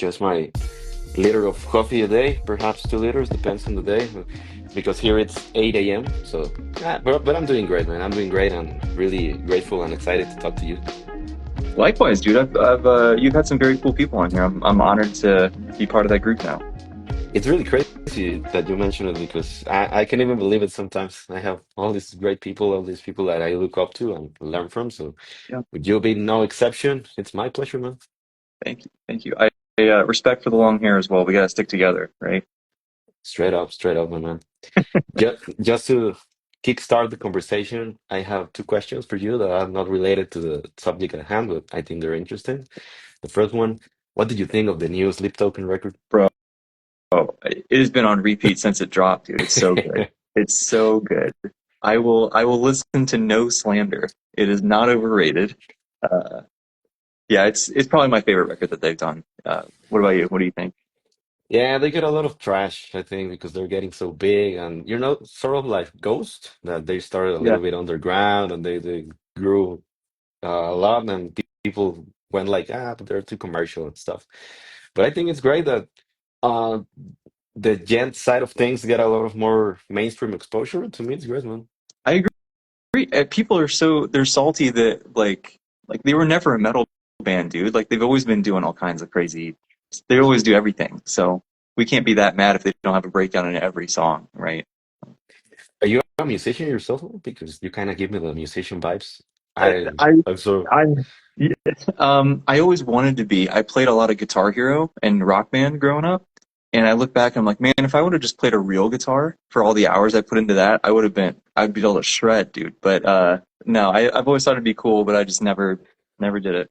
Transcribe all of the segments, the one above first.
just my liter of coffee a day, perhaps 2 liters, depends on the day. Because here it's 8 a.m. So, but I'm doing great, man. I'm doing great. I'm really grateful and excited to talk to you. Likewise, dude. You've had some very cool people on here. I'm honored to be part of that group now. It's really crazy that you mentioned it because I can't even believe it sometimes. I have all these great people, all these people that I look up to and learn from. So, Yeah, would you be no exception? It's my pleasure, man. thank you. Respect for the long hair as well. We gotta stick together, right? Straight up, my man. Just to kickstart the conversation, I have two questions for you that are not related to the subject at hand, but I think they're interesting. The first one, what did you think of the new Sleep Token record? Bro, it has been on repeat since it dropped, dude. It's so good. It's so good. I will listen to no slander. It is not overrated. Uh, yeah, it's probably my favorite record that they've done. What about you? What do you think? Yeah, they get a lot of trash, I think, because they're getting so big and sort of like Ghost, that they started a Yeah. little bit underground and they grew a lot and people went like, but they're too commercial and stuff. But I think it's great that uh the gent side of things get a lot of more mainstream exposure. To me, it's great, man. I agree. People are they're salty that like they were never a metal band, dude. Like they've always been doing all kinds of crazy. They always do everything. So we can't be that mad if they don't have a breakdown in every song, right? Are you a musician yourself? Because you kind of give me the musician vibes. I I I I'm so I yeah. I always wanted to be. I played a lot of Guitar Hero and Rock Band growing up, and I look back and I'm like, man, if I would have just played a real guitar for all the hours I put into that, I'd be able to shred, dude. But no, I've always thought it'd be cool, but I just never did it.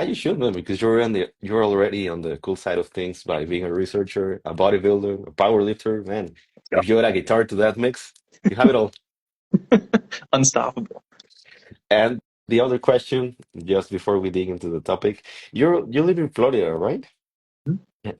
you should, man, because you're already on the cool side of things by being a researcher, a bodybuilder, a power lifter, man. If you add a guitar to that mix, you have it all. Unstoppable. And the other question, just before we dig into the topic, you live in Florida, right? Yeah.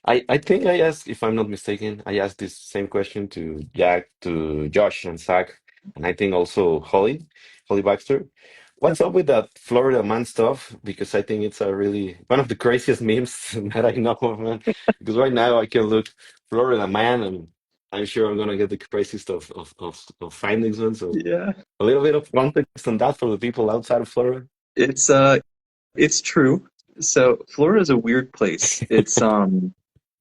I think I asked, if I'm not mistaken, I asked this same question to Jack, to Josh and Zach, and I think also Holly Baxter. Yeah. What's up with that Florida man stuff? Because I think it's a really one of the craziest memes that I know of, man. Because right now I can look Florida man, and I'm sure I'm gonna get the craziest of findings, man. So Yeah. a little bit of context on that for the people outside of Florida. It's it's true. So Florida is a weird place. It's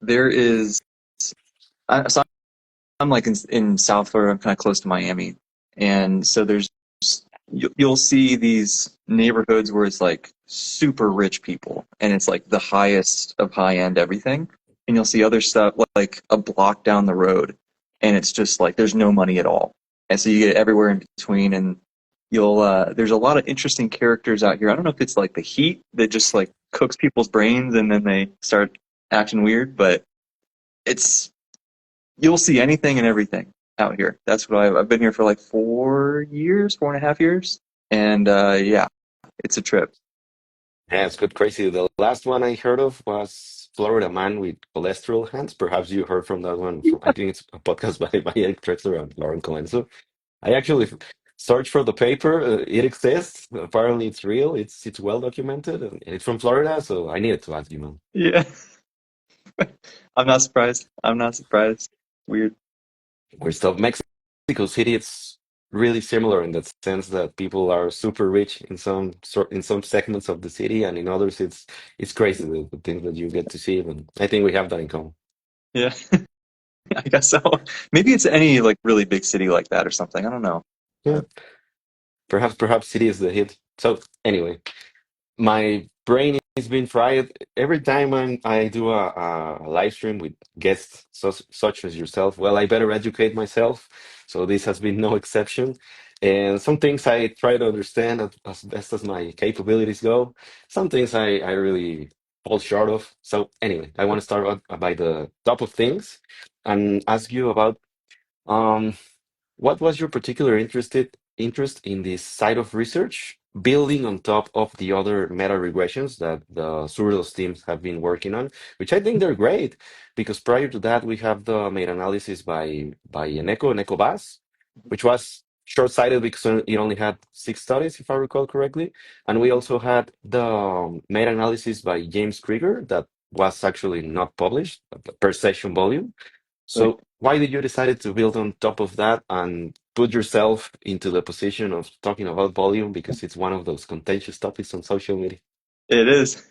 there is so I'm like in South Florida. I'm kind of close to Miami, and so you'll see these neighborhoods where it's like super rich people, and it's like the highest of high end everything, and you'll see other stuff like a block down the road, and it's just like there's no money at all, and so you get everywhere in between, and you'll there's a lot of interesting characters out here. I don't know if it's like the heat that just like cooks people's brains, and then they start acting weird, but it's you'll see anything and everything out here. That's what I've been here for like 4 years, 4.5 years, and yeah, it's a trip. Yeah, it's good crazy. The last one I heard of was Florida Man with Cholesterol Hands. Perhaps you heard from that one. From, I think it's a podcast by Eric Trexler and Lauren Colenso. I actually searched for the paper. It exists. Apparently, it's real. It's well documented, and it's from Florida. So I needed to ask you, man. Yeah, I'm not surprised. I'm not surprised. Weird. We're still Mexico City. It's really similar in that sense that people are super rich in some segments of the city, and in others, it's crazy the things that you get to see. And I think we have that in common. Yeah, I guess so. Maybe it's any like really big city like that or something. I don't know. Yeah. Perhaps city is the hit. So anyway, my brain is being fried every time I do a live stream with guests such as yourself. Well, I better educate myself, so this has been no exception. And some things I try to understand as best as my capabilities go. Some things I really fall short of. So anyway, I want to start out by the top of things and ask you about um what was your particular interest in this side of research, building on top of the other meta regressions that the Surrealist teams have been working on, which I think they're great because prior to that we have the meta-analysis by Eneko Bass, which was short-sighted because it only had 6 studies, if I recall correctly. And we also had the meta-analysis by James Krieger that was actually not published per session volume. Right. So why did you decide to build on top of that and put yourself into the position of talking about volume because it's one of those contentious topics on social media? It is.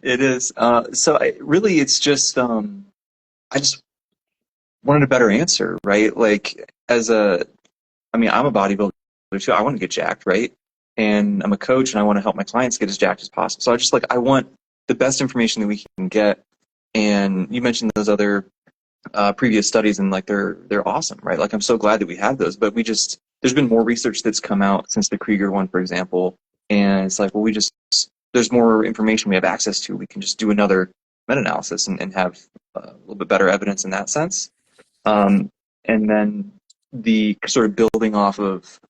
It is. Really, it's just I just wanted a better answer, right? Like I mean, I'm a bodybuilder too. I want to get jacked, right? And I'm a coach, and I want to help my clients get as jacked as possible. So I want the best information that we can get. And you mentioned those other previous studies, and like they're awesome, right? Like I'm so glad that we have those. But there's been more research that's come out since the Krieger one, for example, and it's like, well, there's more information we have access to. We can just do another meta-analysis and have a little bit better evidence in that sense. Um, and then the sort of building off of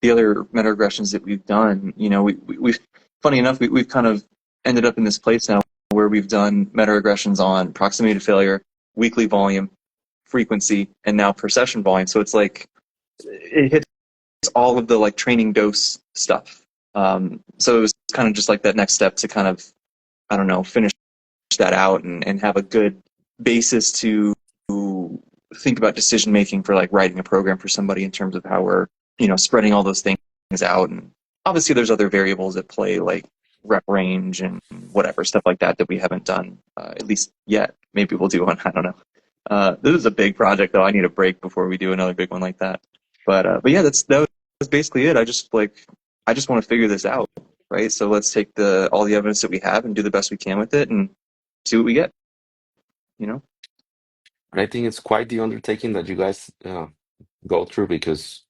the other meta-regressions that we've done, we've funny enough, we've kind of ended up in this place now where we've done meta-regressions on proximity to failure, weekly volume, frequency, and now per session volume. So it's like it hits all of the like training dose stuff. So it was kind of just like that next step to kind of, I don't know, finish that out and have a good basis to think about decision making for like writing a program for somebody in terms of how we're spreading all those things out. And obviously there's other variables at play like rep range and whatever stuff like that we haven't done at least yet. Maybe we'll do one. I don't know. This is a big project though. I need a break before we do another big one like that. But yeah, that was basically it. I just want to figure this out, right? So let's take all the evidence that we have and do the best we can with it and see what we get. You know. And I think it's quite the undertaking that you guys go through because,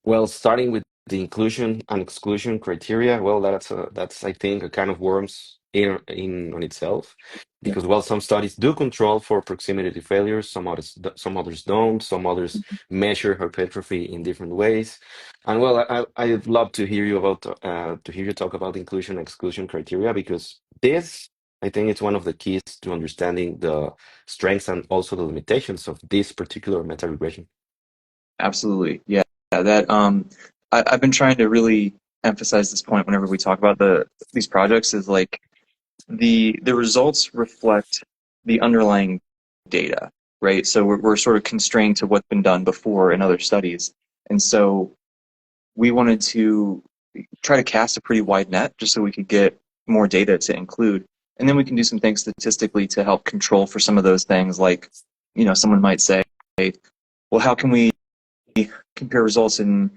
well, starting with the inclusion and exclusion criteria, well, that's I think a kind of worms in on itself, Yeah. because well, some studies do control for proximity to failure, some others don't, some others measure hypertrophy in different ways, and well, I'd love to hear you talk about inclusion and exclusion criteria because this. I think it's one of the keys to understanding the strengths and also the limitations of this particular meta regression. Absolutely. Yeah. That I've been trying to really emphasize this point whenever we talk about these projects is like the results reflect the underlying data, right? So we're sort of constrained to what's been done before in other studies. And so we wanted to try to cast a pretty wide net just so we could get more data to include. And then we can do some things statistically to help control for some of those things. Like, someone might say, well, how can we compare results in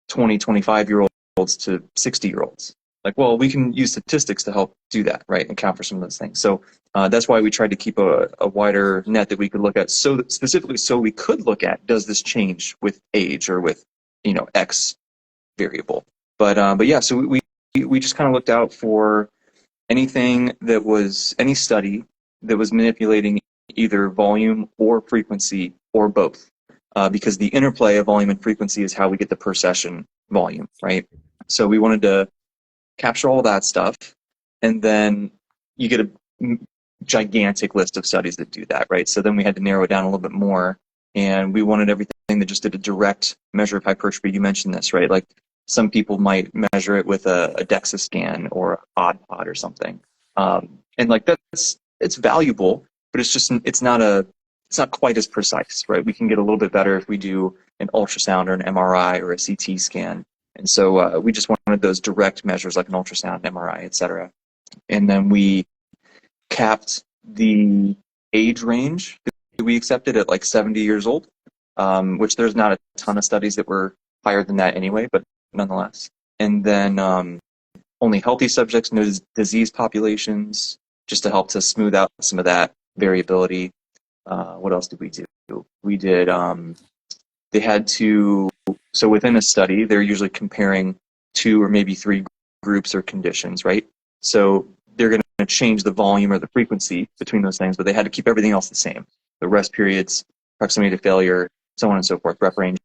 20 25 year olds to 60 year olds? Like, well, we can use statistics to help do that, right, and account for some of those things. So that's why we tried to keep a wider net that we could look at, so that specifically so we could look at, does this change with age or with x variable? But yeah, so we just kind of looked out for any study that was manipulating either volume or frequency or both, because the interplay of volume and frequency is how we get the per session volume, right? So we wanted to capture all that stuff, and then you get a gigantic list of studies that do that, right? So then we had to narrow it down a little bit more, and we wanted everything that just did a direct measure of hypertrophy. You mentioned this, right? Like some people might measure it with a DEXA scan or odd pod or something, and like it's valuable, but it's not quite as precise, right? We can get a little bit better if we do an ultrasound or an MRI or a CT scan. And so we just wanted those direct measures like an ultrasound, MRI, et cetera. And then we capped the age range that we accepted at like 70 years old, which there's not a ton of studies that were higher than that anyway, but nonetheless. And then only healthy subjects, no disease populations, just to help to smooth out some of that variability. What else did we do? We did, they had to, so within a study, they're usually comparing 2 or maybe 3 groups or conditions, right? So they're going to change the volume or the frequency between those things, but they had to keep everything else the same. The rest periods, proximity to failure, so on and so forth, rep range,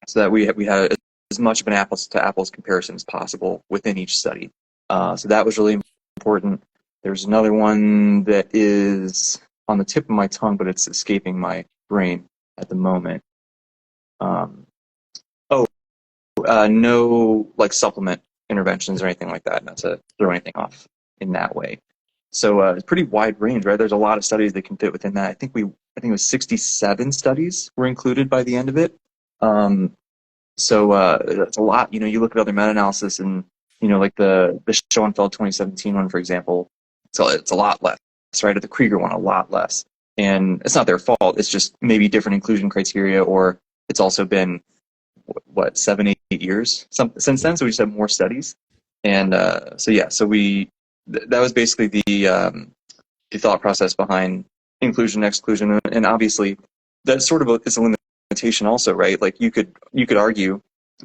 so that we had as much of an apples to apples comparison as possible within each study. So that was really important. There's another one that is on the tip of my tongue, but it's escaping my brain at the moment. Oh, no like supplement interventions or anything like that, not to throw anything off in that way. So it's pretty wide range, right? There's a lot of studies that can fit within that. I think it was 67 studies were included by the end of it. Um, so that's a lot. You know, you look at other meta-analysis and, you know, like the Schoenfeld 2017 one, for example, so it's a lot less, right? Or the Krieger one, a lot less. And it's not their fault. It's just maybe different inclusion criteria, or it's also been what 7, 8 years since then. So we just have more studies, and so yeah, so that was basically the thought process behind inclusion exclusion, and obviously that's sort of is a limitation also, right? Like you could argue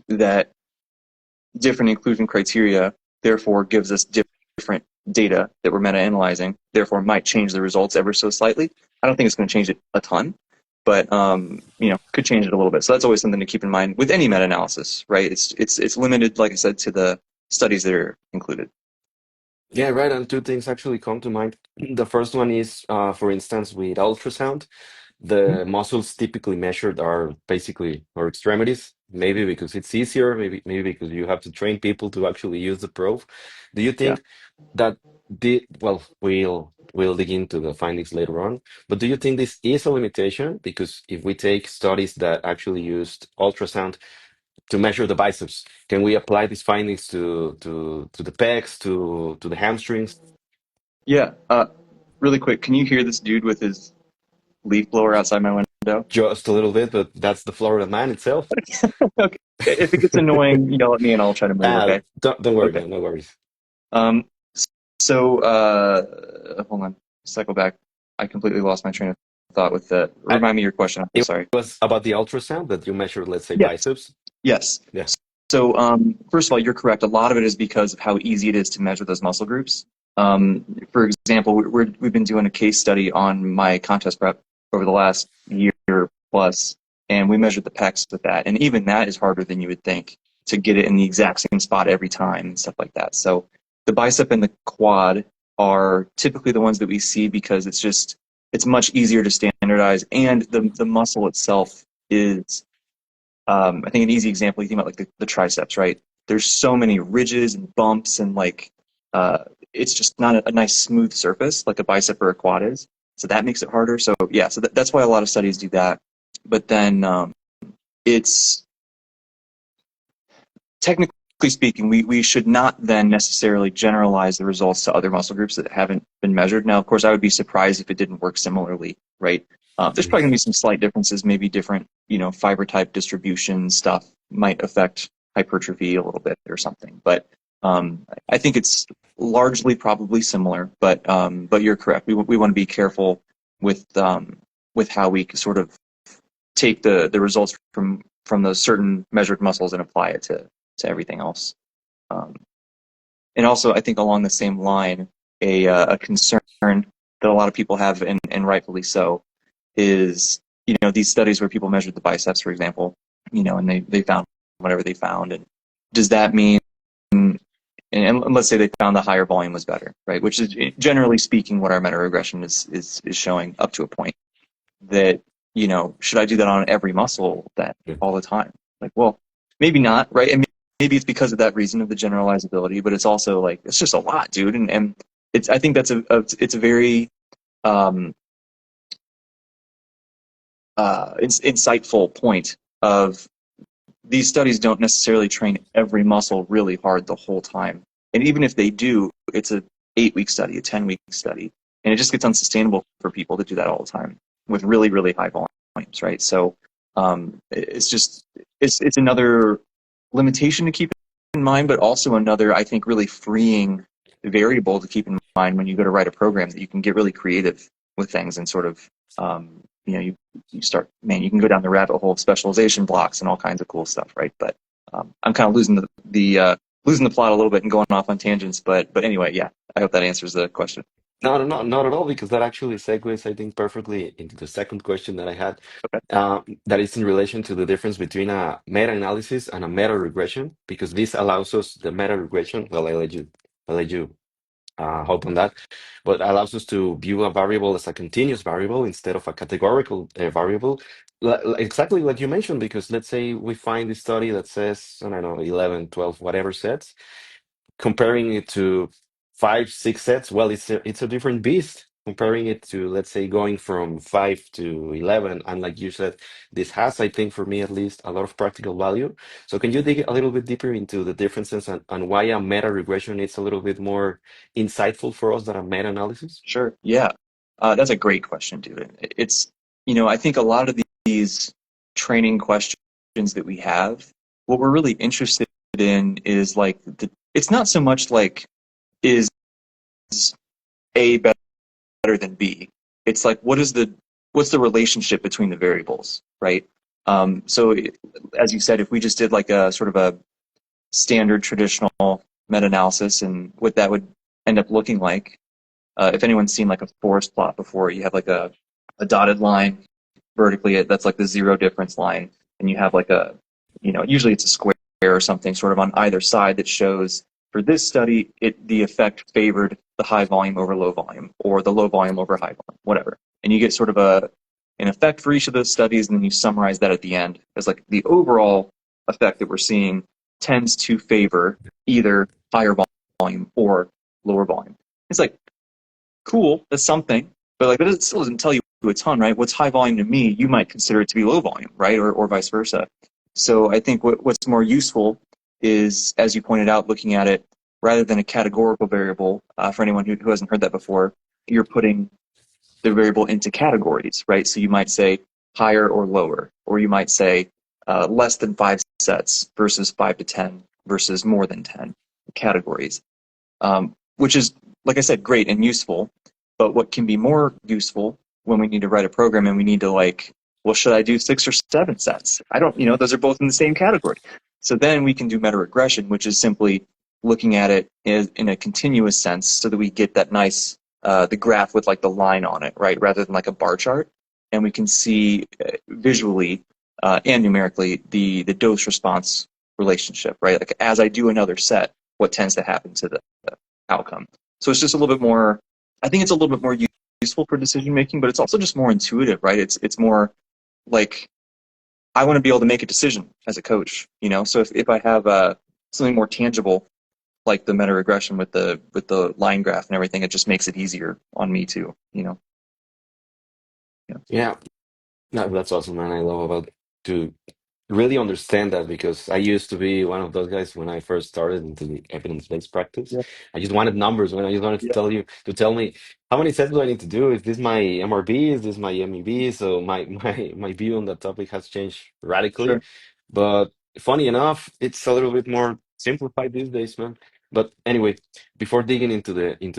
that different inclusion criteria therefore gives us different data that we're meta-analyzing, therefore might change the results ever so slightly. I don't think it's going to change it a ton, but you know, could change it a little bit. So that's always something to keep in mind with any meta-analysis, right? It's limited, like I said, to the studies that are included. Yeah, right. And two things actually come to mind. The first one is, for instance, with ultrasound, Mhm. the muscles typically measured are basically our extremities. Maybe because it's easier, maybe because you have to train people to actually use the probe. Do you Yeah. think that well, we'll dig into the findings later on, but do you think this is a limitation? Because if we take studies that actually used ultrasound to measure the biceps, can we apply these findings to the pecs, to the hamstrings? Yeah. Really quick, can you hear this dude with his leaf blower outside my window? Just a little bit, but that's the Florida man itself. Okay. If it gets annoying, yell at me and I'll try to move. Okay. Don't worry, Okay. man, no worries. Um, so, hold on, cycle back. I completely lost my train of thought with the. I, Remind me your question. I'm it sorry. was about the ultrasound that you measured, let's say Yes. biceps. Yes. Yeah. So, first of all, you're correct. A lot of it is because of how easy it is to measure those muscle groups. For example, we've been doing a case study on my contest prep over the last year plus, and we measured the pecs with that. And even that is harder than you would think to get it in the exact same spot every time and stuff like that. So the bicep and the quad are typically the ones that we see because it's much easier to standardize, and the muscle itself is I think an easy example, you think about like the triceps, right? There's so many ridges and bumps and like uh, it's just not a nice smooth surface like a bicep or a quad is. So that makes it harder. So yeah, so that's why a lot of studies do that. But then it's technically speaking, we should not then necessarily generalize the results to other muscle groups that haven't been measured. Now, of course, I would be surprised if it didn't work similarly, right? There's probably going to be some slight differences, maybe different, you know, fiber type distribution stuff might affect hypertrophy a little bit or something. But I think it's largely probably similar. But you're correct. We want to be careful with how we sort of take the results from those certain measured muscles and apply it to everything else. Um, and also, I think along the same line, a concern that a lot of people have, and rightfully so, is you know these studies where people measured the biceps, for example, you know, and they found whatever they found, and does that mean and let's say they found the higher volume was better, right? Which is generally speaking what our meta regression is showing up to a point that, you know, should I do that on every muscle then Yeah. all the time? Like, well, maybe not, right? And maybe it's because of that reason of the generalizability, but it's also like it's just a lot, dude. And it's I think that's it's a very um, insightful point of these studies don't necessarily train every muscle really hard the whole time. And even if they do, it's a 8 week study, a 10 week study. And it just gets unsustainable for people to do that all the time with really, really high volumes, right? So it's just, it's another limitation to keep in mind, but also another, I think, really freeing variable to keep in mind when you go to write a program that you can get really creative with things and sort of, you know, you start, man, you can go down the rabbit hole of specialization blocks and all kinds of cool stuff, right? But I'm kind of losing losing the plot a little bit and going off on tangents. But anyway, yeah, I hope that answers the question. No, no, no, not at all, because that actually segues, I think, perfectly into the second question that I had. Okay. That is in relation to the difference between a meta-analysis and a meta-regression, because this allows us the meta-regression. Well, I let you hope on that, but allows us to view a variable as a continuous variable instead of a categorical variable. exactly like you mentioned, because let's say we find this study that says, I don't know, 11, 12, whatever sets, comparing it to 5, 6 sets, well, it's a different beast. Comparing it to, let's say, going from 5 to 11, and like you said, this has, I think, for me at least, a lot of practical value. So can you dig a little bit deeper into the differences and why a meta regression is a little bit more insightful for us than a meta analysis? Sure. Yeah. That's a great question, dude. It's, I think a lot of these training questions that we have, what we're really interested in is like it's not so much like is A better than B. It's like what's the relationship between the variables, right? So as you said, if we just did like a sort of a standard traditional meta-analysis and what that would end up looking like, if anyone's seen like a forest plot before, you have like a dotted line vertically, that's like the zero difference line, and you have like usually it's a square or something sort of on either side that shows for this study, the effect favored the high volume over low volume, or the low volume over high volume, whatever. And you get sort of an effect for each of those studies, and then you summarize that at the end as like the overall effect that we're seeing tends to favor either higher volume or lower volume. It's like cool, that's something, but like that still doesn't tell you a ton, right? What's high volume to me, you might consider it to be low volume, right? Or vice versa. So I think what's more useful is, as you pointed out, looking at it rather than a categorical variable. For anyone who hasn't heard that before, you're putting the variable into categories, right? So you might say higher or lower, or you might say less than 5 sets versus 5 to 10 versus more than 10 categories, which is, like I said, great and useful. But what can be more useful when we need to write a program and we need to like, well, should I do 6 or 7 sets? I don't, those are both in the same category. So then we can do meta regression, which is simply looking at it in a continuous sense so that we get that nice, the graph with like the line on it, right? Rather than like a bar chart. And we can see visually and numerically the dose response relationship, right? Like as I do another set, what tends to happen to the outcome. So it's just a little bit more, I think it's a little bit more useful for decision making, but it's also just more intuitive, right? It's more like I want to be able to make a decision as a coach, So if I have something more tangible like the meta regression with the line graph and everything, it just makes it easier on me too. Yeah. Yeah, no, that's awesome, man. I love about to really understand that, because I used to be one of those guys when I first started into the evidence-based practice. Yeah. I just wanted numbers, man. I just wanted Yeah. to tell me how many sets do I need to do? Is this my MRB? Is this my MEB? So my view on that topic has changed radically. Sure. But funny enough, it's a little bit more simplified these days, man. But anyway, before digging into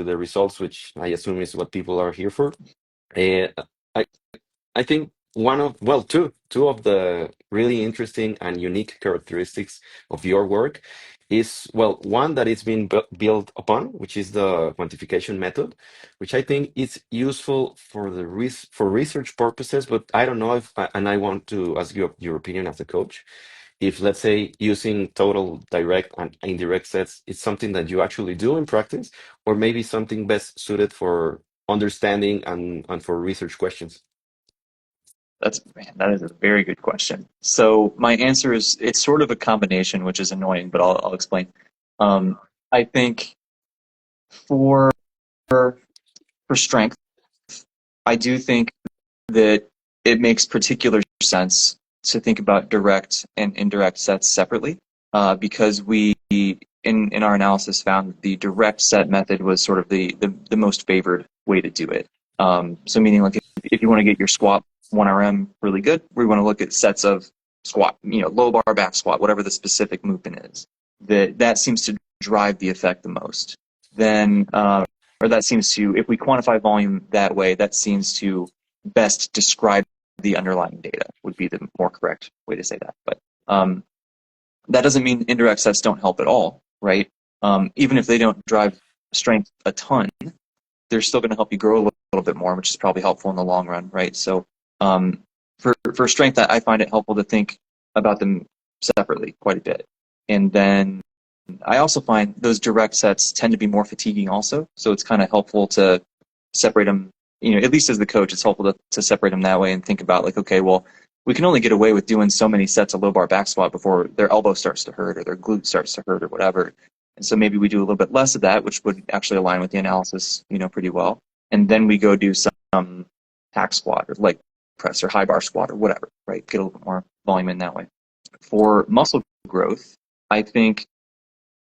the results, which I assume is what people are here for, uh, I I think two of the really interesting and unique characteristics of your work is, well, one that it's been built upon, which is the quantification method, which I think is useful for for research purposes, but I don't know if, and I want to ask you your opinion as a coach, if, let's say, using total direct and indirect sets is something that you actually do in practice, or maybe something best suited for understanding and for research questions. That is a very good question. So my answer is it's sort of a combination, which is annoying, but I'll explain. I think for for strength, I do think that it makes particular sense to think about direct and indirect sets separately, because we in our analysis found that the direct set method was sort of the most favored way to do it. So meaning like if you want to get your squat 1 RM really good, we want to look at sets of squat, low bar back squat, whatever the specific movement is. That seems to drive the effect the most. Then or that seems to, if we quantify volume that way, that seems to best describe the underlying data, would be the more correct way to say that. But that doesn't mean indirect sets don't help at all, right? Even if they don't drive strength a ton, they're still going to help you grow a little bit more, which is probably helpful in the long run, right? So for strength, I find it helpful to think about them separately quite a bit. And then I also find those direct sets tend to be more fatiguing also. So it's kind of helpful to separate them, at least as the coach, it's helpful to separate them that way and think about like, okay, well, we can only get away with doing so many sets of low bar back squat before their elbow starts to hurt or their glute starts to hurt or whatever. And so maybe we do a little bit less of that, which would actually align with the analysis, pretty well. And then we go do some hack squat or leg press or high bar squat or whatever, right? Get a little bit more volume in that way. For muscle growth, I think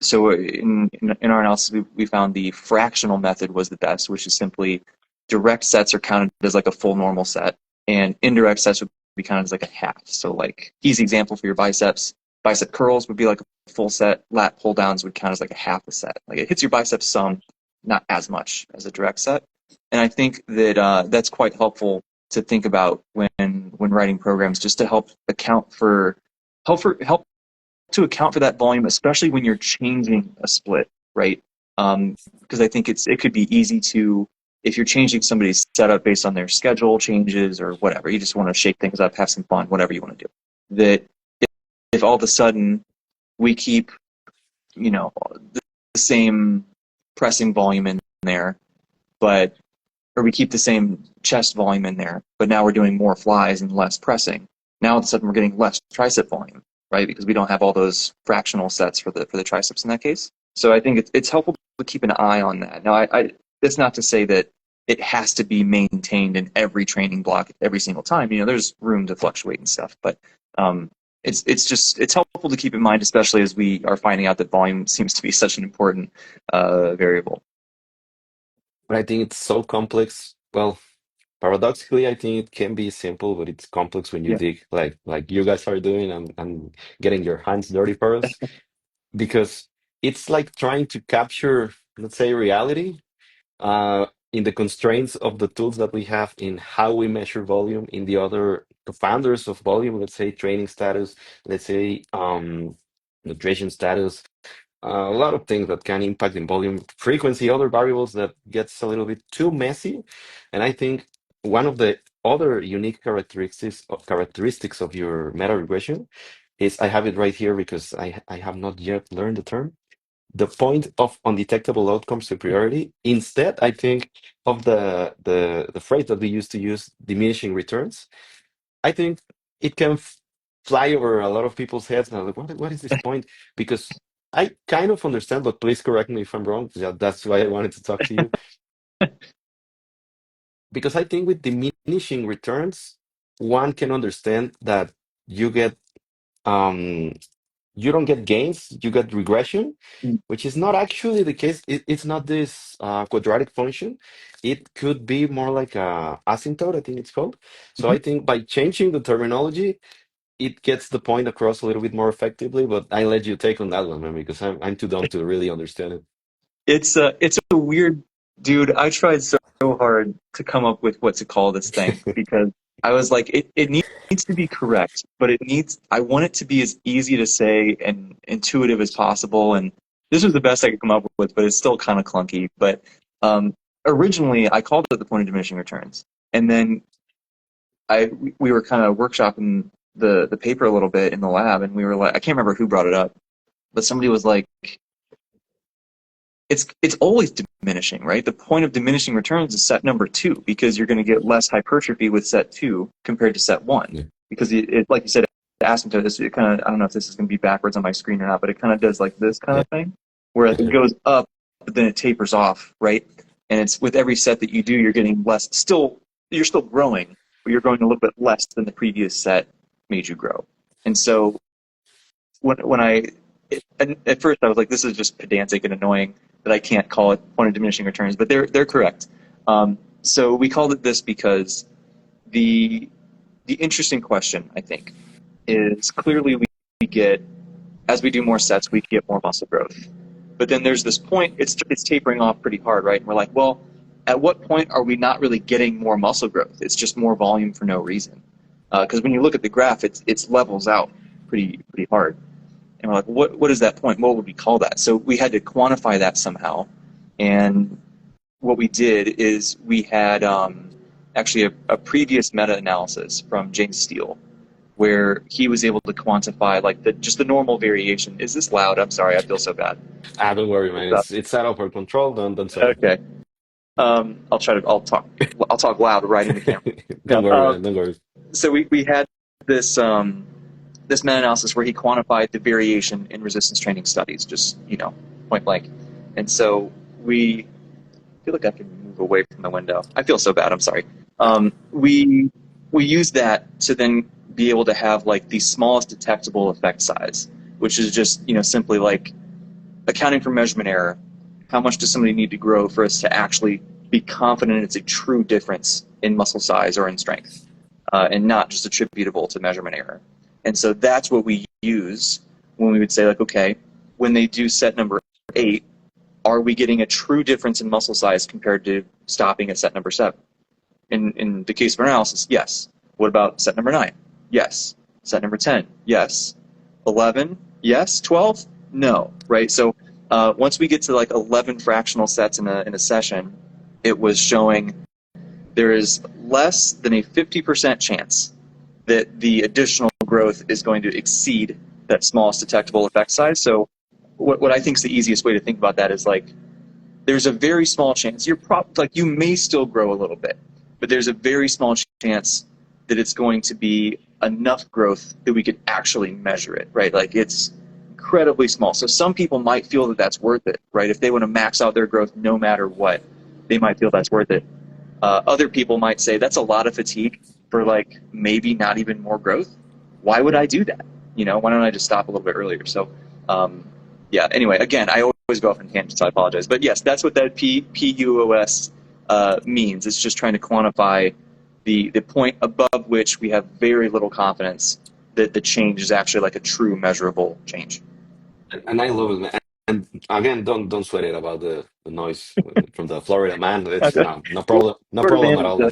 so. In our analysis, we found the fractional method was the best, which is simply direct sets are counted as like a full normal set, and indirect sets would be counted as like a half. So, like, easy example for your biceps, bicep curls would be like a full set. Lat pull downs would count as like a half a set. Like, it hits your biceps some, not as much as a direct set. And I think that that's quite helpful to think about when writing programs, just to help to account for that volume, especially when you're changing a split, right? Because I think it could be easy to, if you're changing somebody's setup based on their schedule changes or whatever, you just want to shake things up, have some fun, whatever you want to do. That if all of a sudden we keep, the same pressing volume in there, but or we keep the same chest volume in there, but now we're doing more flies and less pressing. Now all of a sudden we're getting less tricep volume, right? Because we don't have all those fractional sets for the triceps in that case. So I think it's helpful to keep an eye on that. Now, that's not to say that it has to be maintained in every training block every single time. There's room to fluctuate and stuff, but it's helpful to keep in mind, especially as we are finding out that volume seems to be such an important variable. But I think it's so complex. Well, paradoxically, I think it can be simple, but it's complex when you Yeah. dig like you guys are doing and getting your hands dirty for us. Because it's like trying to capture, let's say, reality in the constraints of the tools that we have in how we measure volume in the founders of volume, let's say training status, let's say nutrition status, a lot of things that can impact in volume frequency, other variables that gets a little bit too messy. And I think one of the other unique characteristics of your meta regression is I have it right here because I have not yet learned the term, the point of undetectable outcome superiority. Instead, I think of the phrase that we used to use, diminishing returns. I think it can fly over a lot of people's heads now. Like, what is this point? Because I kind of understand, but please correct me if I'm wrong. Yeah, that's why I wanted to talk to you. Because I think with diminishing returns, one can understand that you get um you don't get gains, you get regression, which is not actually the case. It's not this quadratic function. It could be more like a asymptote, I think it's called. So I think by changing the terminology, it gets the point across a little bit more effectively. But I let you take on that one, man, because I'm too dumb to really understand it. It's a weird, dude. I tried so hard to come up with what to call this thing because I was like, it needs to be correct, but I want it to be as easy to say and intuitive as possible. And this was the best I could come up with, but it's still kind of clunky. But um, originally, I called it the point of diminishing returns, and then we were kind of workshopping the paper a little bit in the lab, and we were like, I can't remember who brought it up, but somebody was like, it's always diminishing, right? The point of diminishing returns is set number two because you're going to get less hypertrophy with set two compared to set one. Yeah. Because like you said, asymptote, it kind of, I don't know if this is going to be backwards on my screen or not, but it kind of does like this kind Yeah. of thing, where it goes up, but then it tapers off, right? And it's with every set that you do, you're getting less. You're still growing, but you're growing a little bit less than the previous set made you grow. And so when at first I was like, this is just pedantic and annoying that I can't call it point of diminishing returns, but they're correct. So we called it this because the interesting question, I think, is clearly we get, as we do more sets, we get more muscle growth. But then there's this point, it's tapering off pretty hard, right? And we're like, well, at what point are we not really getting more muscle growth? It's just more volume for no reason. Because when you look at the graph, it's levels out pretty hard. And we're like, what is that point? What would we call that? So we had to quantify that somehow. And what we did is we had actually a previous meta-analysis from James Steele where he was able to quantify like just the normal variation. Is this loud? I'm sorry, I feel so bad. Don't worry, man. It's out of our control. Don't sweat it. Okay. I'll talk loud right in the camera. Don't No, worry, man. Don't worry. so we had this this meta-analysis where he quantified the variation in resistance training studies, just point blank. And so we I feel like I can move away from the window. I feel so bad. I'm sorry. We use that to then be able to have like the smallest detectable effect size, which is just simply like accounting for measurement error. How much does somebody need to grow for us to actually be confident it's a true difference in muscle size or in strength, and not just attributable to measurement error? And so that's what we use when we would say, like, okay, when they do set number 8, are we getting a true difference in muscle size compared to stopping at set number 7? In the case of our analysis, yes. What about set number 9? Yes. Set number 10? Yes. 11? Yes. 12? No. Right? So once we get to like 11 fractional sets in a session, it was showing there is less than a 50% chance that the additional growth is going to exceed that smallest detectable effect size. So what I think is the easiest way to think about that is like there's a very small chance you may still grow a little bit, but there's a very small chance that it's going to be enough growth that we could actually measure it, right? Like it's incredibly small. So some people might feel that that's worth it, right? If they want to max out their growth no matter what, they might feel that's worth it. Other people might say that's a lot of fatigue for like maybe not even more growth. Why would I do that? Why don't I just stop a little bit earlier? So yeah, anyway, again, I always go off on tangents, so I apologize. But yes, that's what that PUOS means. It's just trying to quantify the point above which we have very little confidence that the change is actually like a true measurable change. And I love it, man. And again, don't sweat it about the noise from the Florida man. It's Okay. no Florida problem man at all, man.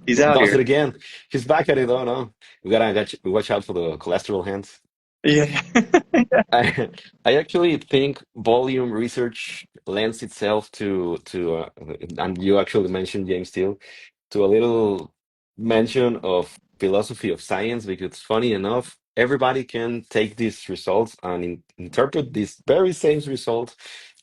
he's out Does here. it again. He's back at it though, no? We gotta watch out for the cholesterol hands. Yeah. I, I actually think volume research lends itself to and you actually mentioned James Steele, to a little mention of philosophy of science, because funny enough, everybody can take these results and interpret these very same results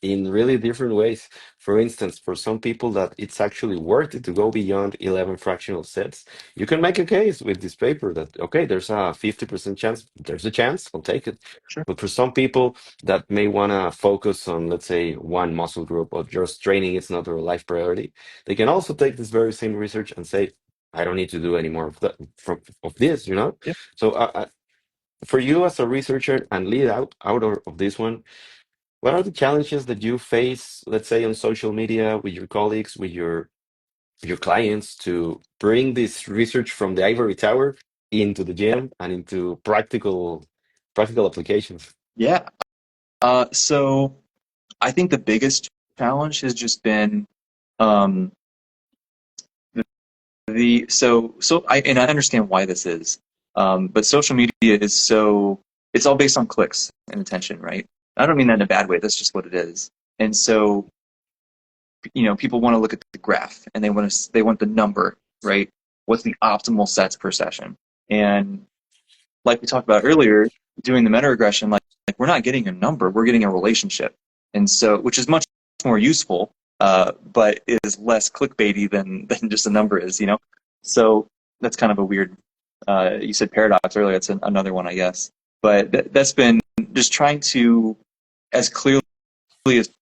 in really different ways. For instance, for some people that it's actually worth it to go beyond 11 fractional sets, you can make a case with this paper that, okay, there's a 50% chance, there's a chance, I'll take it. Sure. But for some people that may want to focus on, let's say, one muscle group or just training, it's not their life priority, they can also take this very same research and say, I don't need to do any more of that of this, you know? Yeah. So for you as a researcher and lead out of this one, what are the challenges that you face, let's say on social media with your colleagues, with your clients to bring this research from the ivory tower into the gym and into practical applications? Yeah. So I think the biggest challenge has just been um, I understand why this is, but social media is it's all based on clicks and attention, right? I don't mean that in a bad way. That's just what it is. And so people want to look at the graph and they want the number, right? What's the optimal sets per session? And like we talked about earlier, doing the meta regression, like we're not getting a number, we're getting a relationship, and so which is much more useful, but is less clickbaity than just a number is. So that's kind of a weird. You said paradox earlier. That's another one, I guess. But that's been just trying to, as clearly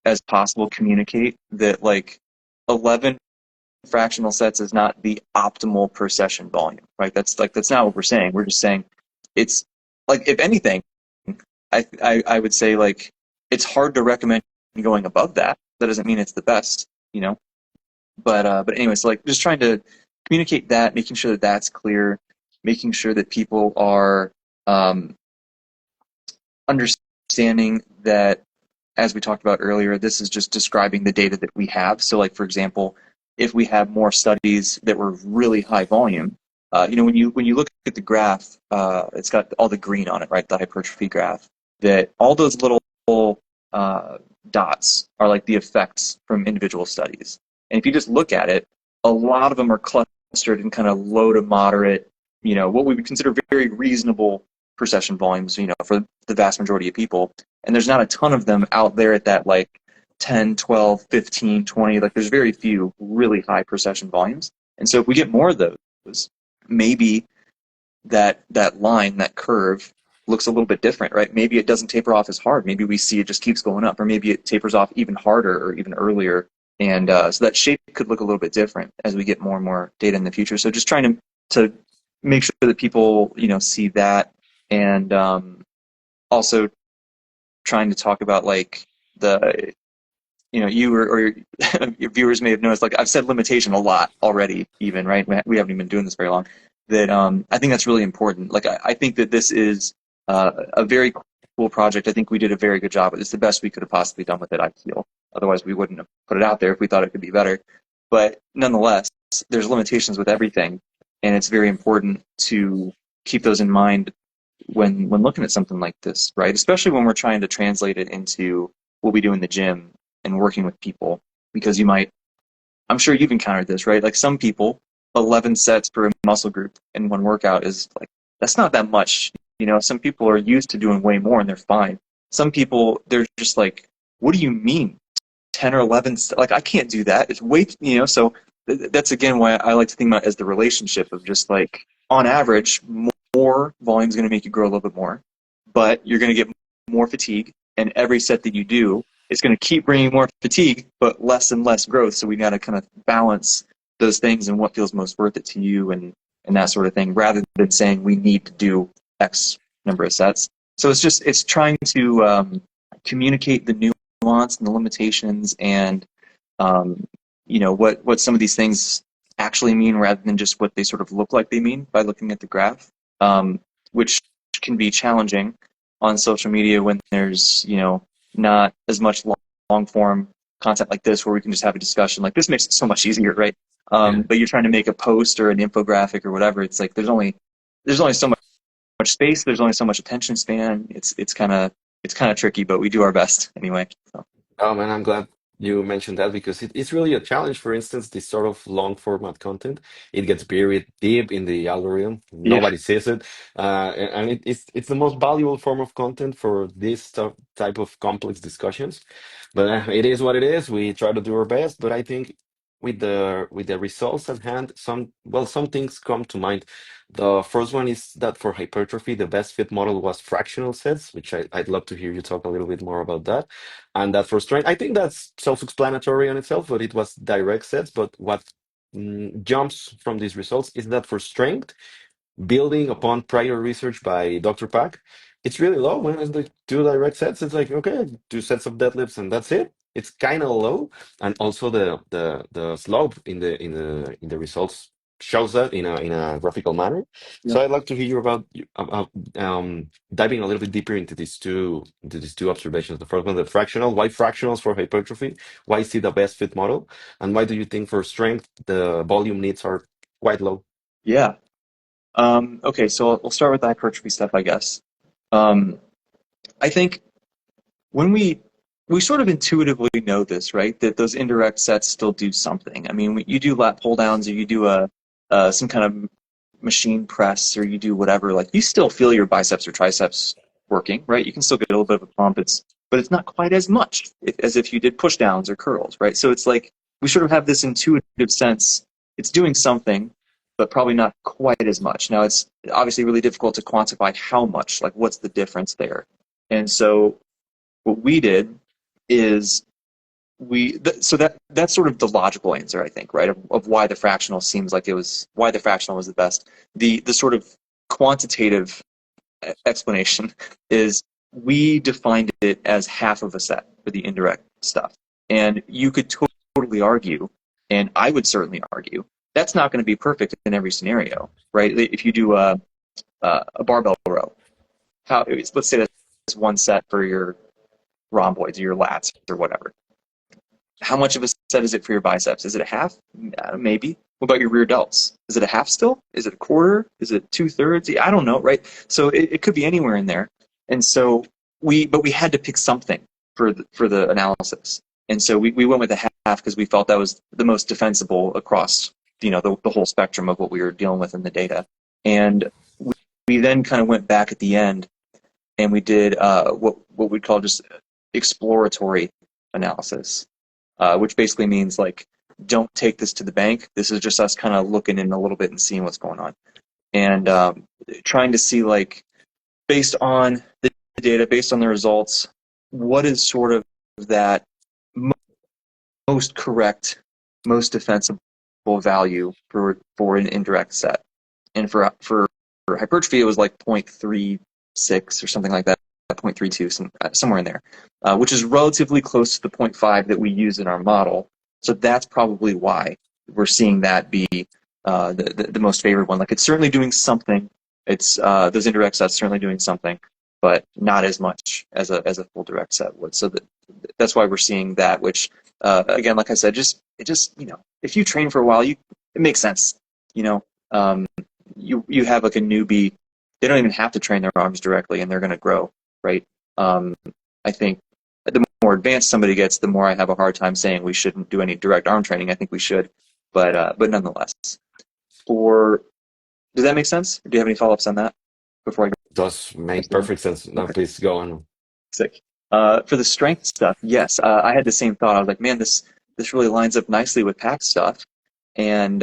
as possible, communicate that like 11 fractional sets is not the optimal per session volume, right? That's not what we're saying. We're just saying it's like, if anything, I would say like it's hard to recommend going above that. That doesn't mean it's the best. But anyway, so like just trying to communicate that, making sure that that's clear, making sure that people are um, understanding that, as we talked about earlier, this is just describing the data that we have. So like, for example, if we have more studies that were really high volume, when you look at the graph, it's got all the green on it, right? The hypertrophy graph. That all those little uh, dots are like the effects from individual studies. And if you just look at it, a lot of them are clustered in kind of low to moderate, what we would consider very reasonable per session volumes, for the vast majority of people. And there's not a ton of them out there at that like 10, 12, 15, 20. Like there's very few really high per session volumes. And so if we get more of those, maybe that line, that curve looks a little bit different, right? Maybe it doesn't taper off as hard. Maybe we see it just keeps going up, or maybe it tapers off even harder or even earlier. And so that shape could look a little bit different as we get more and more data in the future. So just trying to make sure that people, see that, and also trying to talk about like the you or your viewers may have noticed, like I've said limitation a lot already, even, right? We haven't even been doing this very long. That I think that's really important. Like I think that this is a very cool project. I think we did a very good job. It's the best we could have possibly done with it, I feel. Otherwise, we wouldn't have put it out there if we thought it could be better. But nonetheless, there's limitations with everything, and it's very important to keep those in mind when looking at something like this, right? Especially when we're trying to translate it into what we do in the gym and working with people, because I'm sure you've encountered this, right? Like some people, 11 sets per muscle group in one workout is like, that's not that much. Some people are used to doing way more and they're fine. Some people, they're just like, what do you mean 10 or 11? Like, I can't do that. It's way, so that's again why I like to think about it as the relationship of just like, on average, more volume is going to make you grow a little bit more, but you're going to get more fatigue. And every set that you do, it's going to keep bringing more fatigue, but less and less growth. So we got to kind of balance those things and what feels most worth it to you, and that sort of thing, rather than saying we need to do X number of sets. So it's trying to communicate the nuance and the limitations, and what some of these things actually mean, rather than just what they sort of look like they mean by looking at the graph, which can be challenging on social media when there's not as much long form content like this, where we can just have a discussion. Like this makes it so much easier, right? Yeah. But you're trying to make a post or an infographic or whatever. It's like there's only so much space. There's only so much attention span. It's kind of tricky, but we do our best anyway. So. Oh man, I'm glad you mentioned that because it's really a challenge. For instance, this sort of long format content, it gets buried deep in the algorithm. Yeah. Nobody sees it, and it's the most valuable form of content for this type of complex discussions. But it is what it is. We try to do our best, but I think with the results at hand, some things come to mind. The first one is that for hypertrophy, the best fit model was fractional sets, which I'd love to hear you talk a little bit more about that. And that for strength, I think that's self-explanatory on itself, but it was direct sets. But what jumps from these results is that for strength, building upon prior research by Dr. Pak, it's really low. When it's like two direct sets, it's like, okay, two sets of deadlifts and that's it. It's kind of low. And also the slope in the results shows that in a graphical manner. Yeah. So I'd like to hear you about diving a little bit deeper into these two observations. The first one, the fractional. Why fractionals for hypertrophy? Why is it the best fit model? And why do you think for strength the volume needs are quite low? Yeah. Okay, so we'll start with the hypertrophy stuff, I guess. Um, I think when we sort of intuitively know this, right? That those indirect sets still do something. I mean, you do lat pull downs, or you do some kind of machine press, or you do whatever. Like you still feel your biceps or triceps working, right? You can still get a little bit of a pump. But it's not quite as much as if you did push downs or curls, right? So it's like we sort of have this intuitive sense it's doing something, but probably not quite as much. Now it's obviously really difficult to quantify how much, like what's the difference there. And so what we did is so that's sort of the logical answer, I think, right, of why the fractional seems like why the fractional was the best. The sort of quantitative explanation is we defined it as half of a set for the indirect stuff, and you could totally argue, and I would certainly argue, that's not going to be perfect in every scenario, right? If you do a barbell row, let's say that's one set for your rhomboids or your lats or whatever. How much of a set is it for your biceps? Is it a half? Maybe. What about your rear delts? Is it a half still? Is it a quarter? Is it 2/3? I don't know, right? So it could be anywhere in there. And so but we had to pick something for the analysis. And so we went with a half because we felt that was the most defensible across the whole spectrum of what we were dealing with in the data. And we then kind of went back at the end and we did what we'd call just exploratory analysis, which basically means like, don't take this to the bank. This is just us kind of looking in a little bit and seeing what's going on. and trying to see like based on the data, based on the results, what is sort of that most correct, most defensible value for an indirect set. And for hypertrophy, it was like 0.36 or something like that, 0.32, somewhere in there, which is relatively close to the zero point 0.5 that we use in our model. So that's probably why we're seeing that be the most favored one. Like it's certainly doing something. It's those indirect sets certainly doing something, but not as much as a full direct set would. So that's why we're seeing that. Which again, like I said, just if you train for a while, it makes sense. You know, um, you have like a newbie, they don't even have to train their arms directly, and they're going to grow, right? Um, I think the more advanced somebody gets, the more I have a hard time saying we shouldn't do any direct arm training. I think we should, but nonetheless, for does that make sense? Do you have any follow ups on that before I Does make go? perfect sense. Now, Okay, please go on. sick. For the strength stuff, yes, I had the same thought. I was like, man, this really lines up nicely with pack stuff, and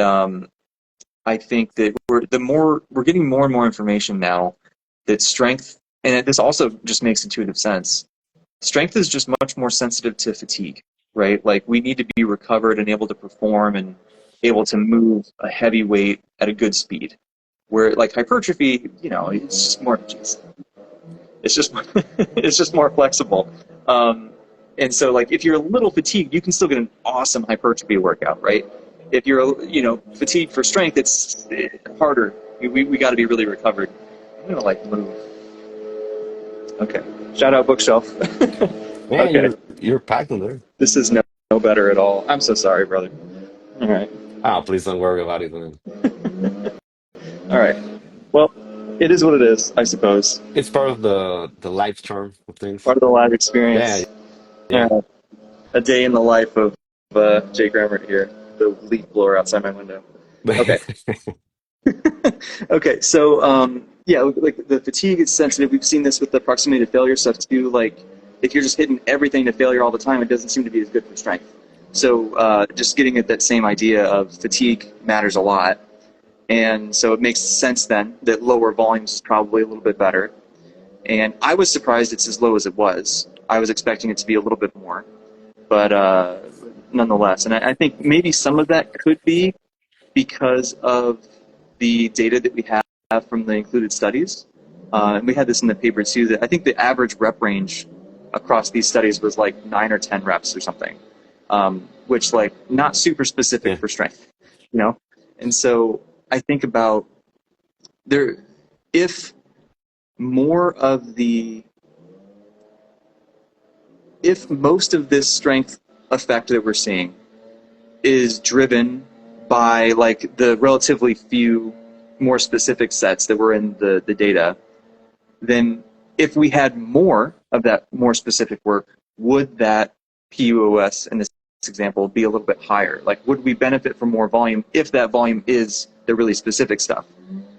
I think that we're getting more and more information now that strength, and this also just makes intuitive sense. Strength is just much more sensitive to fatigue, right? Like we need to be recovered and able to perform and able to move a heavy weight at a good speed. Where like hypertrophy, it's just more, it's just it's just more flexible. Um, and so like if you're a little fatigued, you can still get an awesome hypertrophy workout, right? If you're fatigued for strength, it's harder. We got to be really recovered. I'm gonna like move. Okay. Shout out bookshelf. Man, Okay. you're packed in there. This is no better at all. I'm so sorry, brother. All right. Ah, please don't worry about it, man. All right. Well, it is what it is, I suppose. It's part of the life charm of things. Part of the live Yeah, experience. yeah. A day in the life of Jake Remmert here. The leaf blower outside my window. Okay. Okay. So, yeah, like the fatigue is sensitive. We've seen this with the proximity to failure stuff too. Like, if you're just hitting everything to failure all the time, it doesn't seem to be as good for strength. So, just getting at that same idea of fatigue matters a lot. And so it makes sense then that lower volumes is probably a little bit better. And I was surprised it's as low as it was. I was expecting it to be a little bit more, but nonetheless. And I think maybe some of that could be because of the data that we have from the included studies. And we had this in the paper too, that I think the average rep range across these studies was like 9 or 10 reps or something, which like not super specific Yeah. for strength, you know? And so I think about there, if more of the, if most of this strength effect that we're seeing is driven by like the relatively few more specific sets that were in the data, then if we had more of that more specific work, would that PUOS in this example be a little bit higher? Like, would we benefit from more volume if that volume is the really specific stuff?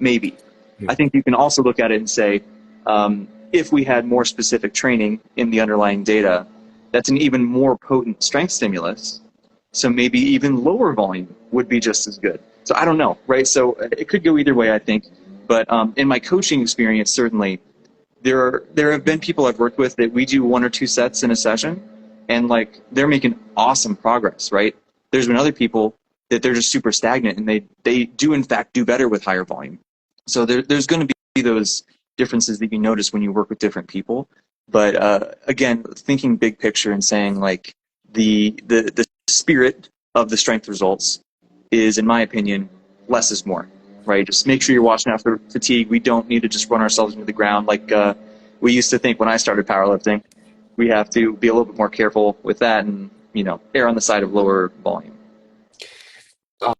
Maybe. Yeah. I think you can also look at it and say, if we had more specific training in the underlying data, that's an even more potent strength stimulus. So maybe even lower volume would be just as good. So I don't know, right? So it could go either way, I think. But in my coaching experience, certainly, there have been people I've worked with that we do 1 or 2 sets in a session, and like they're making awesome progress, right? There's been other people that they're just super stagnant, and they do in fact do better with higher volume. So there's going to be those differences that you notice when you work with different people. But again, thinking big picture and saying like the spirit of the strength results is, in my opinion, less is more, right? Just make sure you're watching out for fatigue. We don't need to just run ourselves into the ground like we used to think when I started powerlifting. We have to be a little bit more careful with that and, err on the side of lower volume.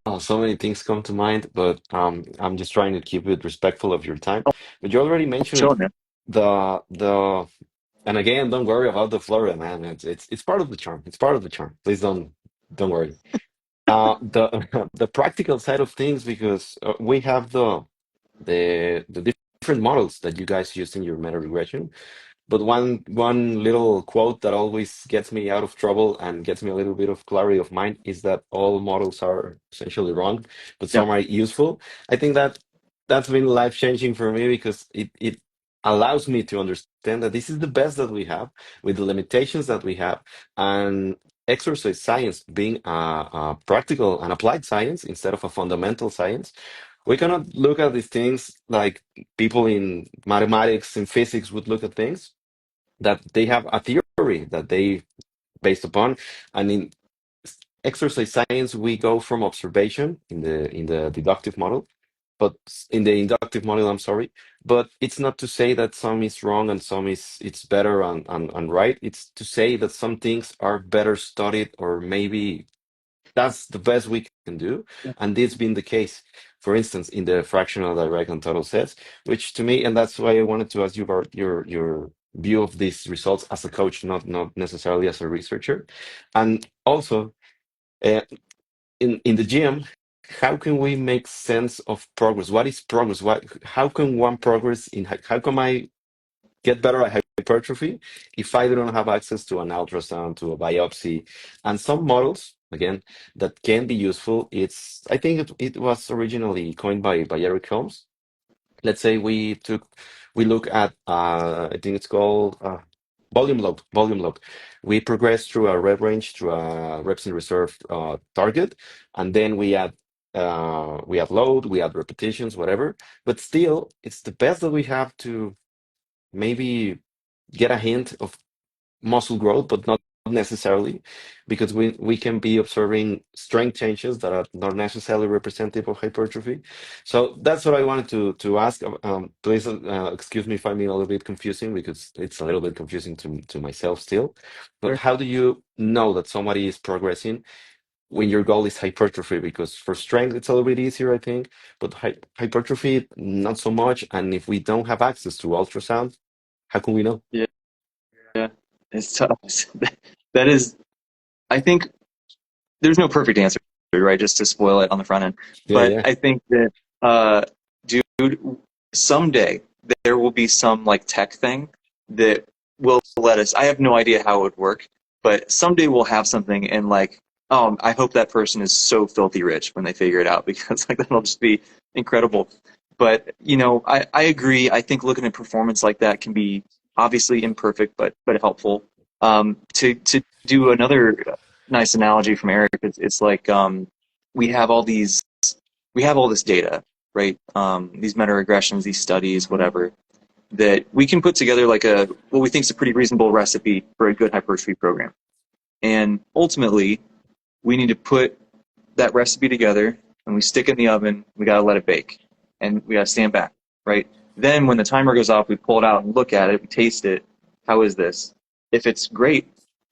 Oh, so many things come to mind, but I'm just trying to keep it respectful of your time. But you already mentioned Chilling, man. the and again, don't worry about the Florida, man. It's part of the charm. It's part of the charm. Please don't worry. The the practical side of things, because we have the different models that you guys use in your meta regression. But one little quote that always gets me out of trouble and gets me a little bit of clarity of mind is that all models are essentially wrong, but Yeah. some are useful. I think that that's been life changing for me because it allows me to understand that this is the best that we have with the limitations that we have, and exercise science being a practical and applied science instead of a fundamental science. We cannot look at these things like people in mathematics and physics would look at things, that they have a theory that they based upon, and in exercise science we go from observation in the deductive model, but in the inductive model, I'm sorry, but it's not to say that some is wrong and some is it's better and right. It's to say that some things are better studied, or maybe that's the best we can do, and this been the case. For instance, in the fractional, direct, and total sets, which to me, and that's why I wanted to ask you about your view of these results as a coach, not necessarily as a researcher, and also. Uh, in the gym, how can we make sense of progress? What is progress? How can one progress in how can I get better at hypertrophy if I don't have access to an ultrasound, to a biopsy, and some models again that can be useful? It's I think it was originally coined by Eric Holmes. Let's say we look at I think it's called volume load. We progress through a rep range, through a reps in reserve target, and then we add load, we add repetitions, whatever. But still, it's the best that we have to maybe get a hint of muscle growth, but not necessarily, because we can be observing strength changes that are not necessarily representative of hypertrophy. So that's what I wanted to ask. Please excuse me if I'm being a little bit confusing, because it's a little bit confusing to myself still. But Sure. how do you know that somebody is progressing when your goal is hypertrophy? Because for strength, it's a little bit easier, I think, but hypertrophy, not so much. And if we don't have access to ultrasound, how can we know? Yeah, yeah. It's tough. That is, I think there's no perfect answer, right? Just to spoil it on the front end. Yeah, But yeah. I think that, dude, someday there will be some like tech thing that will let us. I have no idea how it would work, but someday we'll have something and like, I hope that person is so filthy rich when they figure it out because like that'll just be incredible. But I agree. I think looking at performance like that can be obviously imperfect, but helpful. To do another nice analogy from Eric. It's like we have all these, we have all this data, right? These meta regressions, these studies, whatever, that we can put together like a what we think is a pretty reasonable recipe for a good hypertrophy program. And ultimately, we need to put that recipe together and we stick it in the oven. We got to let it bake, and we got to stand back, right? Then when the timer goes off, we pull it out and look at it. We taste it. How is this? If it's great,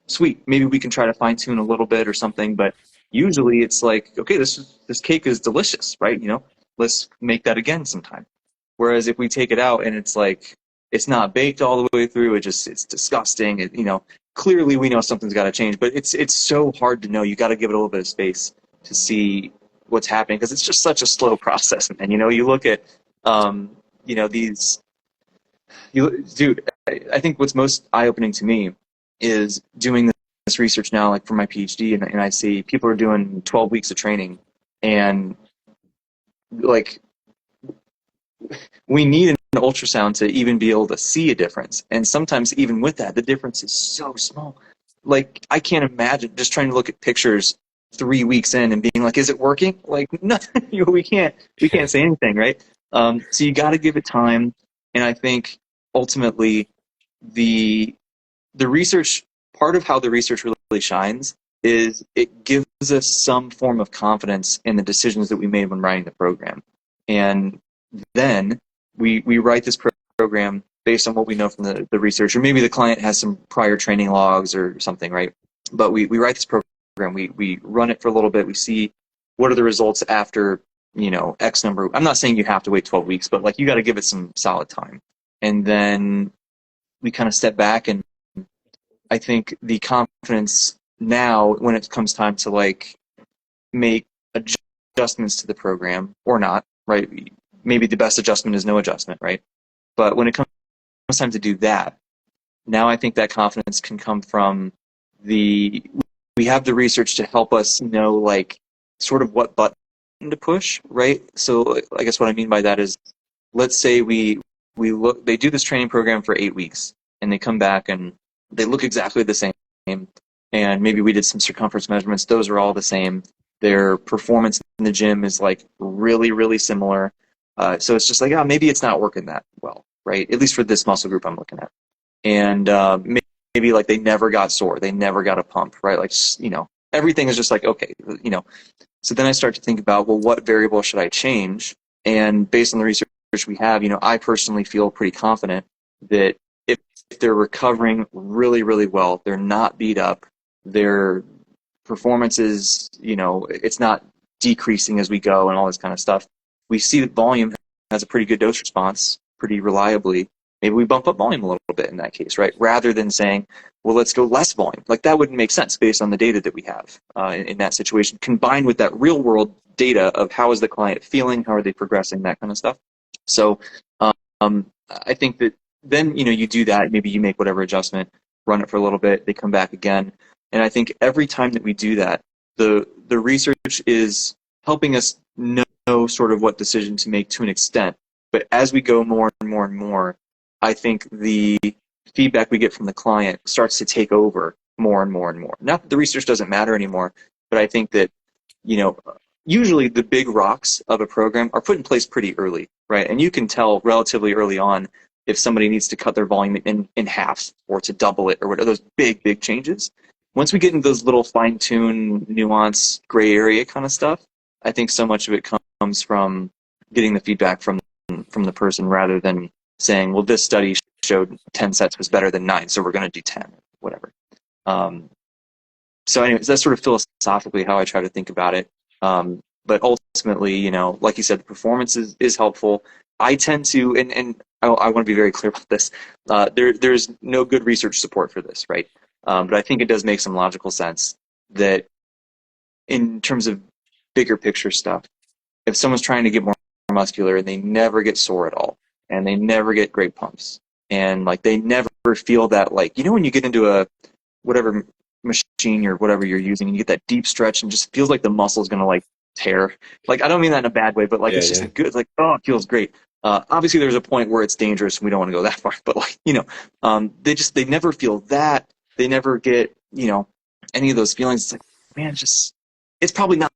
sweet. Maybe we can try to fine tune a little bit or something. But usually it's like, okay, this cake is delicious, right? Let's make that again sometime. Whereas if we take it out and it's like it's not baked all the way through, it's disgusting. Clearly we know something's got to change, but it's so hard to know. You got to give it a little bit of space to see what's happening because it's just such a slow process. And you look at these dude, I think what's most eye-opening to me is doing this research now, like for my PhD, and I see people are doing 12 weeks of training, and like we need an ultrasound to even be able to see a difference. And sometimes even with that, the difference is so small. Like I can't imagine just trying to look at pictures 3 weeks in and being like, is it working? Like nothing. We can't say anything, right? So you got to give it time. And I think ultimately the the research, part of how the research really shines is it gives us some form of confidence in the decisions that we made when writing the program. And then we write this program based on what we know from the research, or maybe the client has some prior training logs or something, right? But we write this program, we run it for a little bit, we see what are the results after, X number. I'm not saying you have to wait 12 weeks, but like you got to give it some solid time. And then we kind of step back, and I think the confidence now when it comes time to like make adjustments to the program or not, right? Maybe the best adjustment is no adjustment, right? But when it comes time to do that, now I think that confidence can come from we have the research to help us know like sort of what buttons to push, right? So I guess what I mean by that is, let's say we look, they do this training program for 8 weeks, and they come back and they look exactly the same, and maybe we did some circumference measurements; those are all the same. Their performance in the gym is like really, really similar. So it's just like, oh, maybe it's not working that well, right? At least for this muscle group I'm looking at. And maybe like they never got sore, they never got a pump, right? Like, everything is just like, okay, so then I start to think about, well, what variable should I change? And based on the research we have, I personally feel pretty confident that if they're recovering really, really well, they're not beat up, their performance is, it's not decreasing as we go and all this kind of stuff. We see that volume has a pretty good dose response pretty reliably. Maybe we bump up volume a little bit in that case, right? Rather than saying, well, let's go less volume. Like, that wouldn't make sense based on the data that we have in that situation, combined with that real world data of how is the client feeling, how are they progressing, that kind of stuff. So I think that then, you do that, maybe you make whatever adjustment, run it for a little bit, they come back again. And I think every time that we do that, the research is helping us know sort of what decision to make to an extent. But as we go more and more and more, I think the feedback we get from the client starts to take over more and more and more. Not that the research doesn't matter anymore, but I think that, usually the big rocks of a program are put in place pretty early, right? And you can tell relatively early on if somebody needs to cut their volume in half or to double it or whatever, those big, big changes. Once we get into those little fine-tune, nuance, gray area kind of stuff, I think so much of it comes from getting the feedback from the person rather than saying, well, this study showed 10 sets was better than 9, so we're going to do 10, whatever. So anyways, that's sort of philosophically how I try to think about it. But ultimately, like you said, the performance is helpful. I tend to, and I want to be very clear about this, there's no good research support for this, right? But I think it does make some logical sense that in terms of bigger picture stuff, if someone's trying to get more muscular and they never get sore at all, and they never get great pumps, and like they never feel that, like, when you get into a whatever machine or whatever you're using and you get that deep stretch and just feels like the muscle is going to like tear. Like, I don't mean that in a bad way, but like, Yeah, it's just yeah. a good, like, oh, it feels great. Obviously there's a point where it's dangerous and we don't want to go that far, but like, they never feel that. They never get, any of those feelings. It's like, man, it's probably not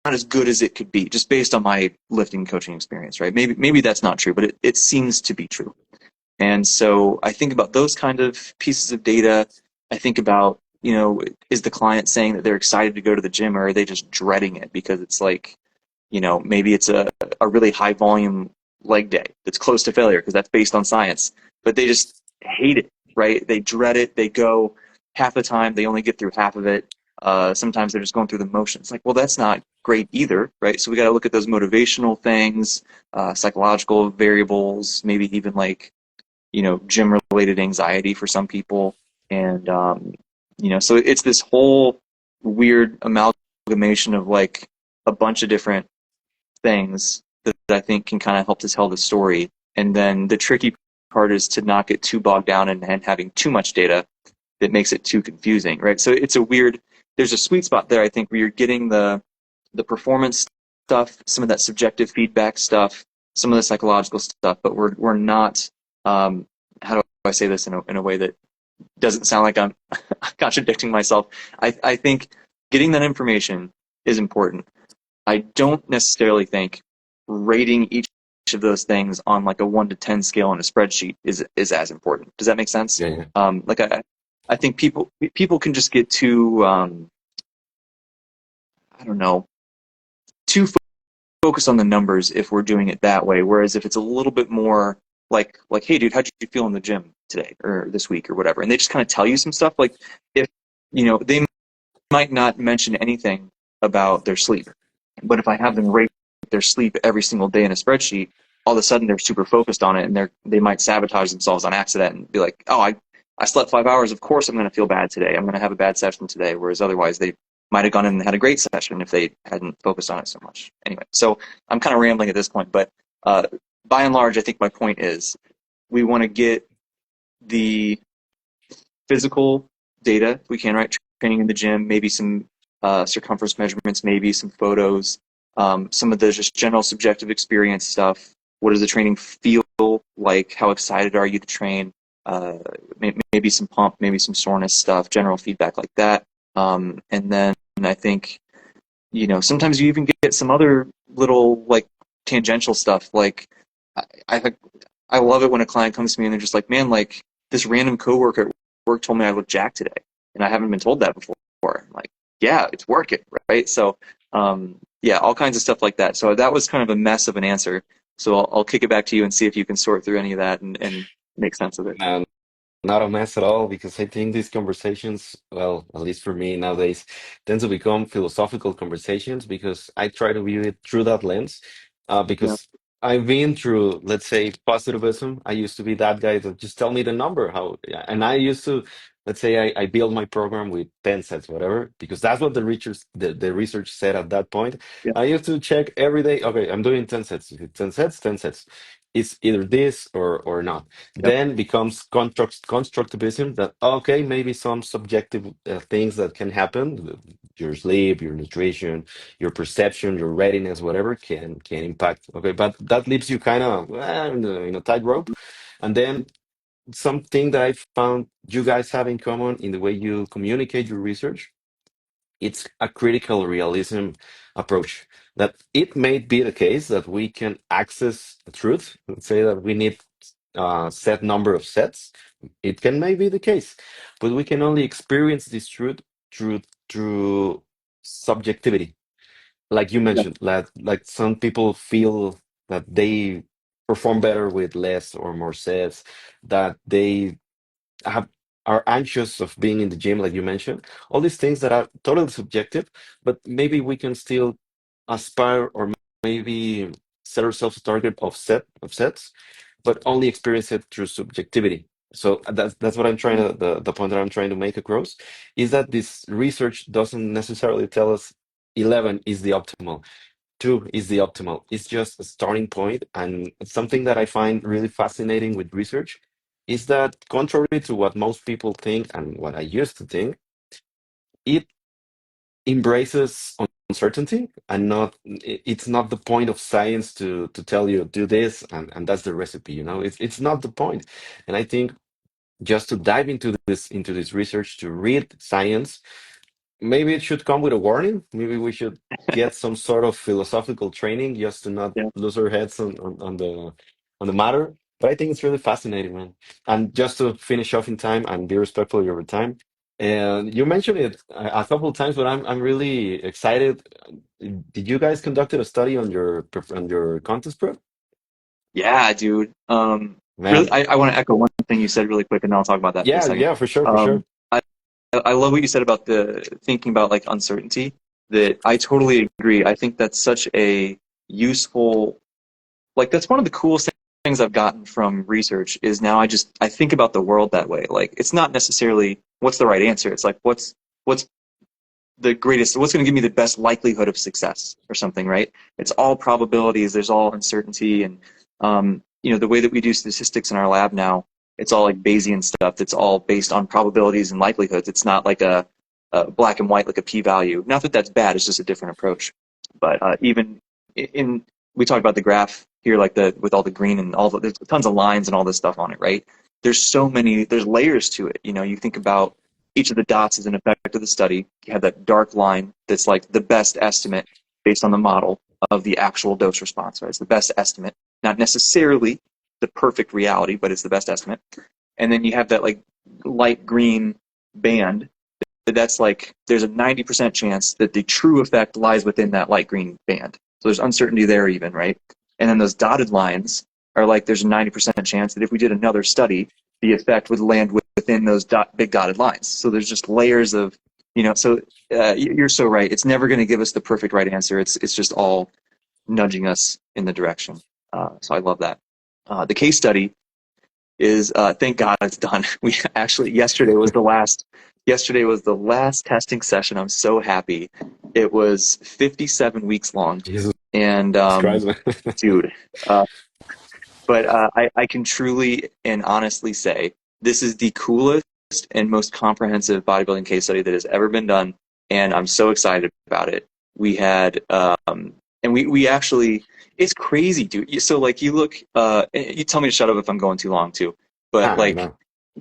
as good as it could be just based on my lifting coaching experience, right? Maybe that's not true, but it seems to be true. And so I think about those kind of pieces of data. I think about, is the client saying that they're excited to go to the gym, or are they just dreading it because it's like, maybe it's a really high volume leg day that's close to failure because that's based on science, but they just hate it, right? They dread it. They go half the time, they only get through half of it. Sometimes they're just going through the motions. Like, well, that's not great either, right? So we got to look at those motivational things, psychological variables, maybe even like, gym related anxiety for some people. And, so it's this whole weird amalgamation of like a bunch of different things that I think can kind of help to tell the story. And then the tricky part is to not get too bogged down and having too much data that makes it too confusing, right? So it's there's a sweet spot there, I think, where you're getting the performance stuff, some of that subjective feedback stuff, some of the psychological stuff, but we're not, how do I say this in a way that doesn't sound like I'm contradicting myself? I think getting that information is important. I don't necessarily think rating each of those things on like a 1 to 10 scale on a spreadsheet is as important. Does that make sense? Yeah, yeah. Like I think people can just get too, I don't know, too focused on the numbers if we're doing it that way. Whereas if it's a little bit more like, hey dude, how'd you feel in the gym today or this week or whatever, and they just kind of tell you some stuff, like, if they might not mention anything about their sleep, but if I have them rate their sleep every single day in a spreadsheet, all of a sudden they're super focused on it, and they might sabotage themselves on accident and be like, oh, I slept 5 hours, of course I'm going to feel bad today, I'm going to have a bad session today, whereas otherwise they might have gone in and had a great session if they hadn't focused on it so much. Anyway, so I'm kind of rambling at this point, but by and large, I think my point is we want to get the physical data if we can, right? Training in the gym, maybe some circumference measurements, maybe some photos, some of the just general subjective experience stuff. What does the training feel like? How excited are you to train? Maybe some pump, maybe some soreness stuff, general feedback like that. And then I think, sometimes you even get some other little like tangential stuff. Like I think I love it when a client comes to me and they're just like, man, like this random coworker at work told me I look jacked today, and I haven't been told that before. I'm like, yeah, it's working, right? So, yeah, all kinds of stuff like that. So that was kind of a mess of an answer. So I'll kick it back to you and see if you can sort through any of that and make sense of it. No, not a mess at all, because I think these conversations, well, at least for me nowadays, tend to become philosophical conversations because I try to view it through that lens. Yeah, Because I've been through, let's say, positivism. I used to be that guy that just tell me the number, how, yeah, and I used to, let's say, I build my program with 10 sets, whatever, because that's what the research said at that point. yeah, I used to check every day, okay, I'm doing 10 sets. If it's 10 sets, 10 sets. It's either this or not. yep, Then becomes constructivism, that okay, maybe some subjective things that can happen, your sleep, your nutrition, your perception, your readiness, whatever, can impact. Okay, but that leaves you kind of in a tightrope. And then something that I found you guys have in common in the way you communicate your research, it's a critical realism approach. That it may be the case that we can access the truth, let's say that we need a set number of sets. It can may be the case, but we can only experience this truth through through subjectivity. Like you yeah, mentioned, like some people feel that they perform better with less or more sets, that they have are anxious of being in the gym, like you mentioned. All these things that are totally subjective, but maybe we can still aspire, or maybe set ourselves a target of sets, but only experience it through subjectivity. So that's what I'm trying to the point that I'm trying to make across, is that this research doesn't necessarily tell us 11 is the optimal, 2 is the optimal. It's just a starting point. And something that I find really fascinating with research is that, contrary to what most people think and what I used to think, it embraces uncertainty, and not it's not the point of science to tell you do this and that's the recipe, it's not the point. And I think just to dive into this research, to read science, maybe it should come with a warning. Maybe we should get some sort of philosophical training just to not yeah. lose our heads on the matter. But I think it's really fascinating, man. And just to finish off in time and be respectful of your time, and you mentioned it a couple of times, but I'm really excited. Did you guys conducted a study on your contest prep? Yeah, dude. Really, Man, I want to echo one thing you said really quick, and then I'll talk about that for a yeah, second. yeah, for sure, for sure. Um, I I love what you said about the thinking about like uncertainty. That I totally agree. I think that's such a useful, like that's one of the coolest things I've gotten from research is now I think about the world that way. Like it's not necessarily what's the right answer. It's like what's the greatest, what's going to give me the best likelihood of success or something, right? It's all probabilities. There's all uncertainty. And, the way that we do statistics in our lab now, it's all like Bayesian stuff that's all based on probabilities and likelihoods. It's not like a black and white, like a p-value. Not that that's bad. It's just a different approach. But even in, we talked about the graph here, like with all the green and there's tons of lines and all this stuff on it, right? There's layers to it. You think about each of the dots is an effect of the study. You have that dark line that's like the best estimate based on the model of the actual dose response, right? It's the best estimate, not necessarily the perfect reality, but it's the best estimate. And then you have that like light green band. That's like there's a 90% chance that the true effect lies within that light green band. So there's uncertainty there even, right? And then those dotted lines are like there's a 90% chance that if we did another study, the effect would land within those big dotted lines. So there's just layers of, so you're so right. It's never going to give us the perfect right answer. It's just all nudging us in the direction. So I love that. The case study is thank God it's done. We actually yesterday was the last testing session. I'm so happy. It was 57 weeks long, Jesus and Christ, man. dude, uh, but I can truly and honestly say this is the coolest and most comprehensive bodybuilding case study that has ever been done, and I'm so excited about it. We had And we actually, it's crazy, dude. So like you look, you tell me to shut up if I'm going too long too. But Ah, like no.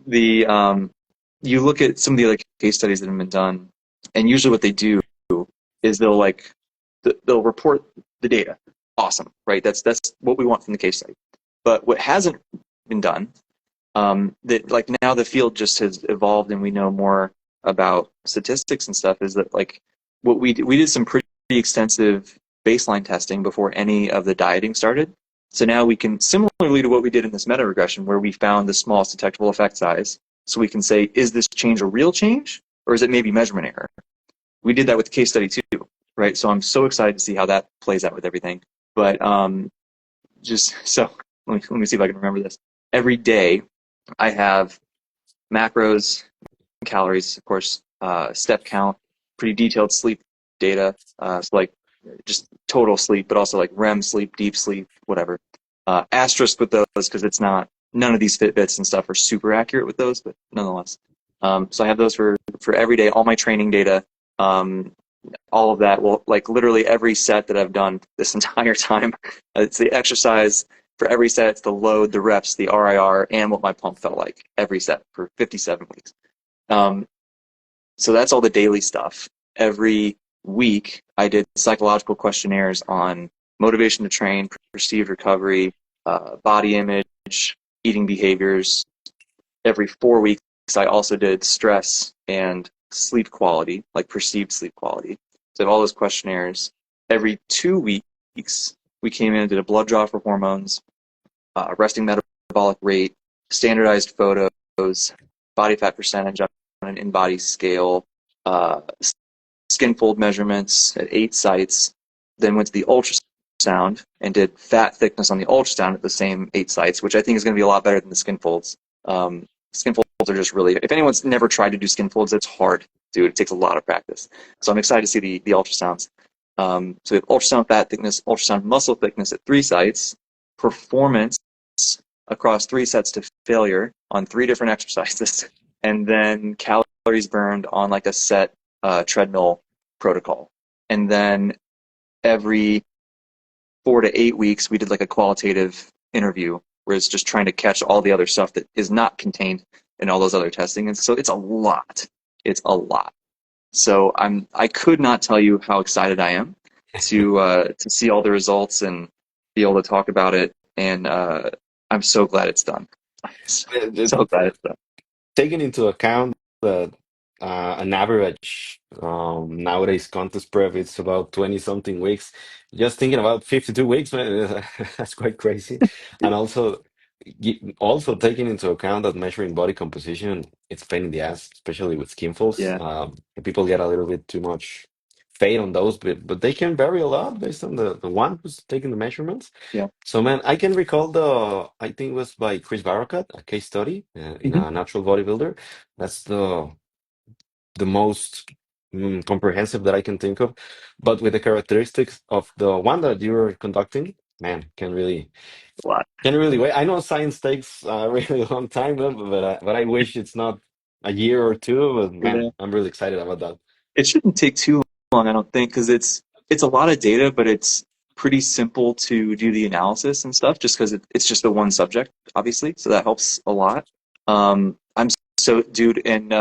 the you look at some of the other case studies that have been done, and usually what they do is they'll like they'll report the data. Awesome, right? That's what we want from the case study. But what hasn't been done, that like now the field just has evolved and we know more about statistics and stuff, is that like what we did some pretty extensive baseline testing before any of the dieting started. So now we can, similarly to what we did in this meta regression, where we found the smallest detectable effect size, so we can say, is this change a real change or is it maybe measurement error? We did that with the case study too, right? So I'm so excited to see how that plays out with everything. But just so let me see if I can remember this. Every day I have macros, calories, of course, step count, pretty detailed sleep data, so like just total sleep, but also like REM sleep, deep sleep, whatever. Asterisk with those because it's not, none of these Fitbits and stuff are super accurate with those, but nonetheless. So I have those for every day, all my training data, um, all of that. Well, like literally every set that I've done this entire time, it's the exercise for every set, it's the load, the reps, the RIR, and what my pump felt like every set for 57 weeks. Um, so that's all the daily stuff. Every week, I did psychological questionnaires on motivation to train, perceived recovery, body image, eating behaviors. Every 4 weeks, I also did stress and sleep quality, like perceived sleep quality. So I have all those questionnaires. Every 2 weeks, we came in and did a blood draw for hormones, resting metabolic rate, standardized photos, body fat percentage on an in-body scale, uh, skin fold measurements at 8 sites, then went to the ultrasound and did fat thickness on the ultrasound at the same 8 sites, which I think is going to be a lot better than the skin folds. Skin folds are just really, if anyone's never tried to do skin folds, it's hard, dude. It takes a lot of practice. So I'm excited to see the ultrasounds. So we have ultrasound fat thickness, ultrasound muscle thickness at 3 sites, performance across 3 sets to failure on 3 different exercises, and then calories burned on like a set treadmill protocol. And then every 4 to 8 weeks, we did like a qualitative interview where it's just trying to catch all the other stuff that is not contained in all those other testing. And so it's a lot. It's a lot. So I could not tell you how excited I am to see all the results and be able to talk about it. And I'm so glad it's done. So glad it's done. Taking into account that an average nowadays contest prep it's about 20 something weeks. Just thinking about 52 weeks, man, that's quite crazy. And also, also taking into account that measuring body composition, it's pain in the ass, especially with skin folds. Yeah, People get a little bit too much fade on those, but they can vary a lot based on the one who's taking the measurements. yeah. So, man, I can recall I think it was by Chris Barakat, a case study in Hmm. a natural bodybuilder. That's the most comprehensive that I can think of. But with the characteristics of the one that you're conducting, man, A lot. can really wait. I know science takes a really long time, but I wish it's not a year or two. But man, Yeah. I'm really excited about that. It shouldn't take too long, I don't think, because it's a lot of data, but it's pretty simple to do the analysis and stuff, just because it's just the one subject, obviously, so that helps a lot. I'm so, dude, and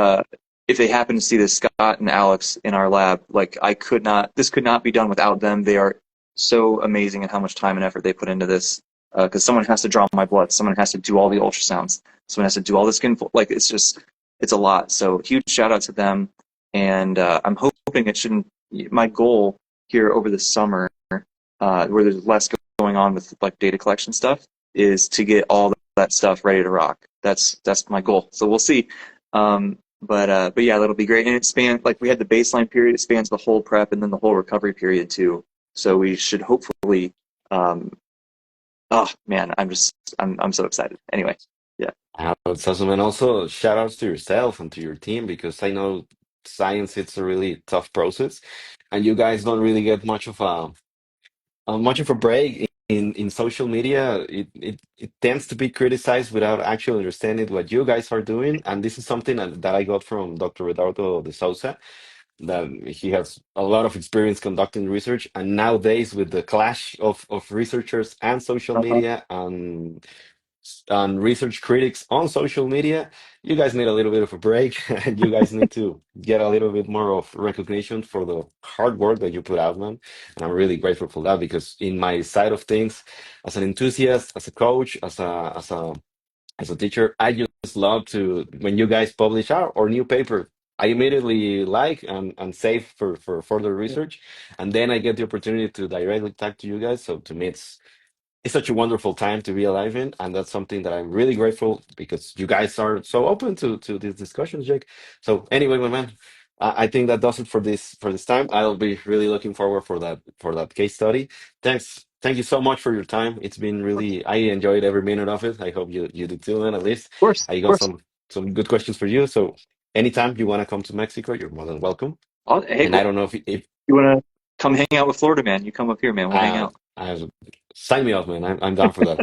if they happen to see this, Scott and Alex in our lab, like this could not be done without them. They are so amazing at how much time and effort they put into this. Because someone has to draw my blood, someone has to do all the ultrasounds, someone has to do all the skin, like it's a lot. So huge shout out to them. And I'm hoping it shouldn't. My goal here over the summer, where there's less going on with like data collection stuff, is to get all that stuff ready to rock. That's my goal. So we'll see. But yeah, that'll be great. And it spans, like we had the baseline period. It spans the whole prep and then the whole recovery period too. So we should hopefully. Um, oh man, I'm so excited. Anyway, yeah, It's awesome, and also shout outs to yourself and to your team because I know science it's a really tough process, and you guys don't really get much of a break in social media. It tends to be criticized without actually understanding what you guys are doing, and this is something that I got from Dr. Eduardo de Souza. that he has a lot of experience conducting research, and nowadays with the clash of researchers and social Uh-huh. media and research critics on social media, you guys need a little bit of a break, and you guys need to get a little bit more of recognition for the hard work that you put out, man. And I'm really grateful for that because in my side of things, as an enthusiast, as a coach, as a teacher, I just love to when you guys publish out or new paper. I immediately like and save for further research, and then I get the opportunity to directly talk to you guys. So to me, it's such a wonderful time to be alive in, and that's something that I'm really grateful because you guys are so open to these discussions, Jake. So anyway, my man, I think that does it for this time. I'll be really looking forward for that case study. Thank you so much for your time. It's been really I enjoyed every minute of it. I hope you did too, man. At least I Of got course. some good questions for you. So anytime you want to come to Mexico, you're more than welcome. Hey, And I don't know if you want to come hang out with Florida, man? You come up here, man. We'll hang uh, out. sign me off, man. I'm down for that.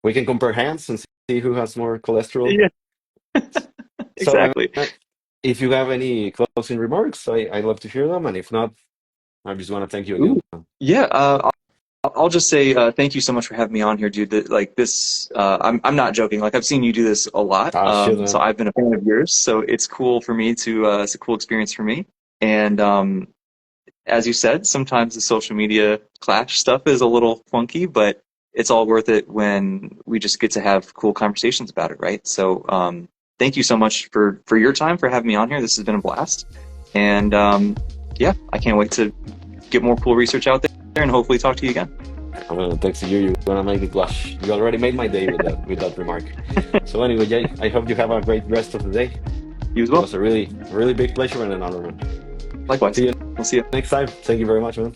We can compare hands and see who has more cholesterol. Yeah, So, exactly. if you have any closing remarks, I'd love to hear them. And if not, I just want to thank you again. Ooh. Yeah, I'll just say thank you so much for having me on here, dude. Like this, I'm not joking. Like I've seen you do this a lot. Ah, shit, So man. I've been a fan of yours. So it's cool for me to. It's a cool experience for me. And as you said, sometimes the social media clash stuff is a little funky, but it's all worth it when we just get to have cool conversations about it, right? So thank you so much for your time for having me on here. This has been a blast. And yeah, I can't wait to get more cool research out there and hopefully talk to you again. Thanks to you. You're gonna make me blush. You already made my day with that remark. So anyway, Jay, I hope you have a great rest of the day. You as It well. was a really big pleasure and an honor, man. Likewise. See you We'll see you. next time. Thank you very much, man.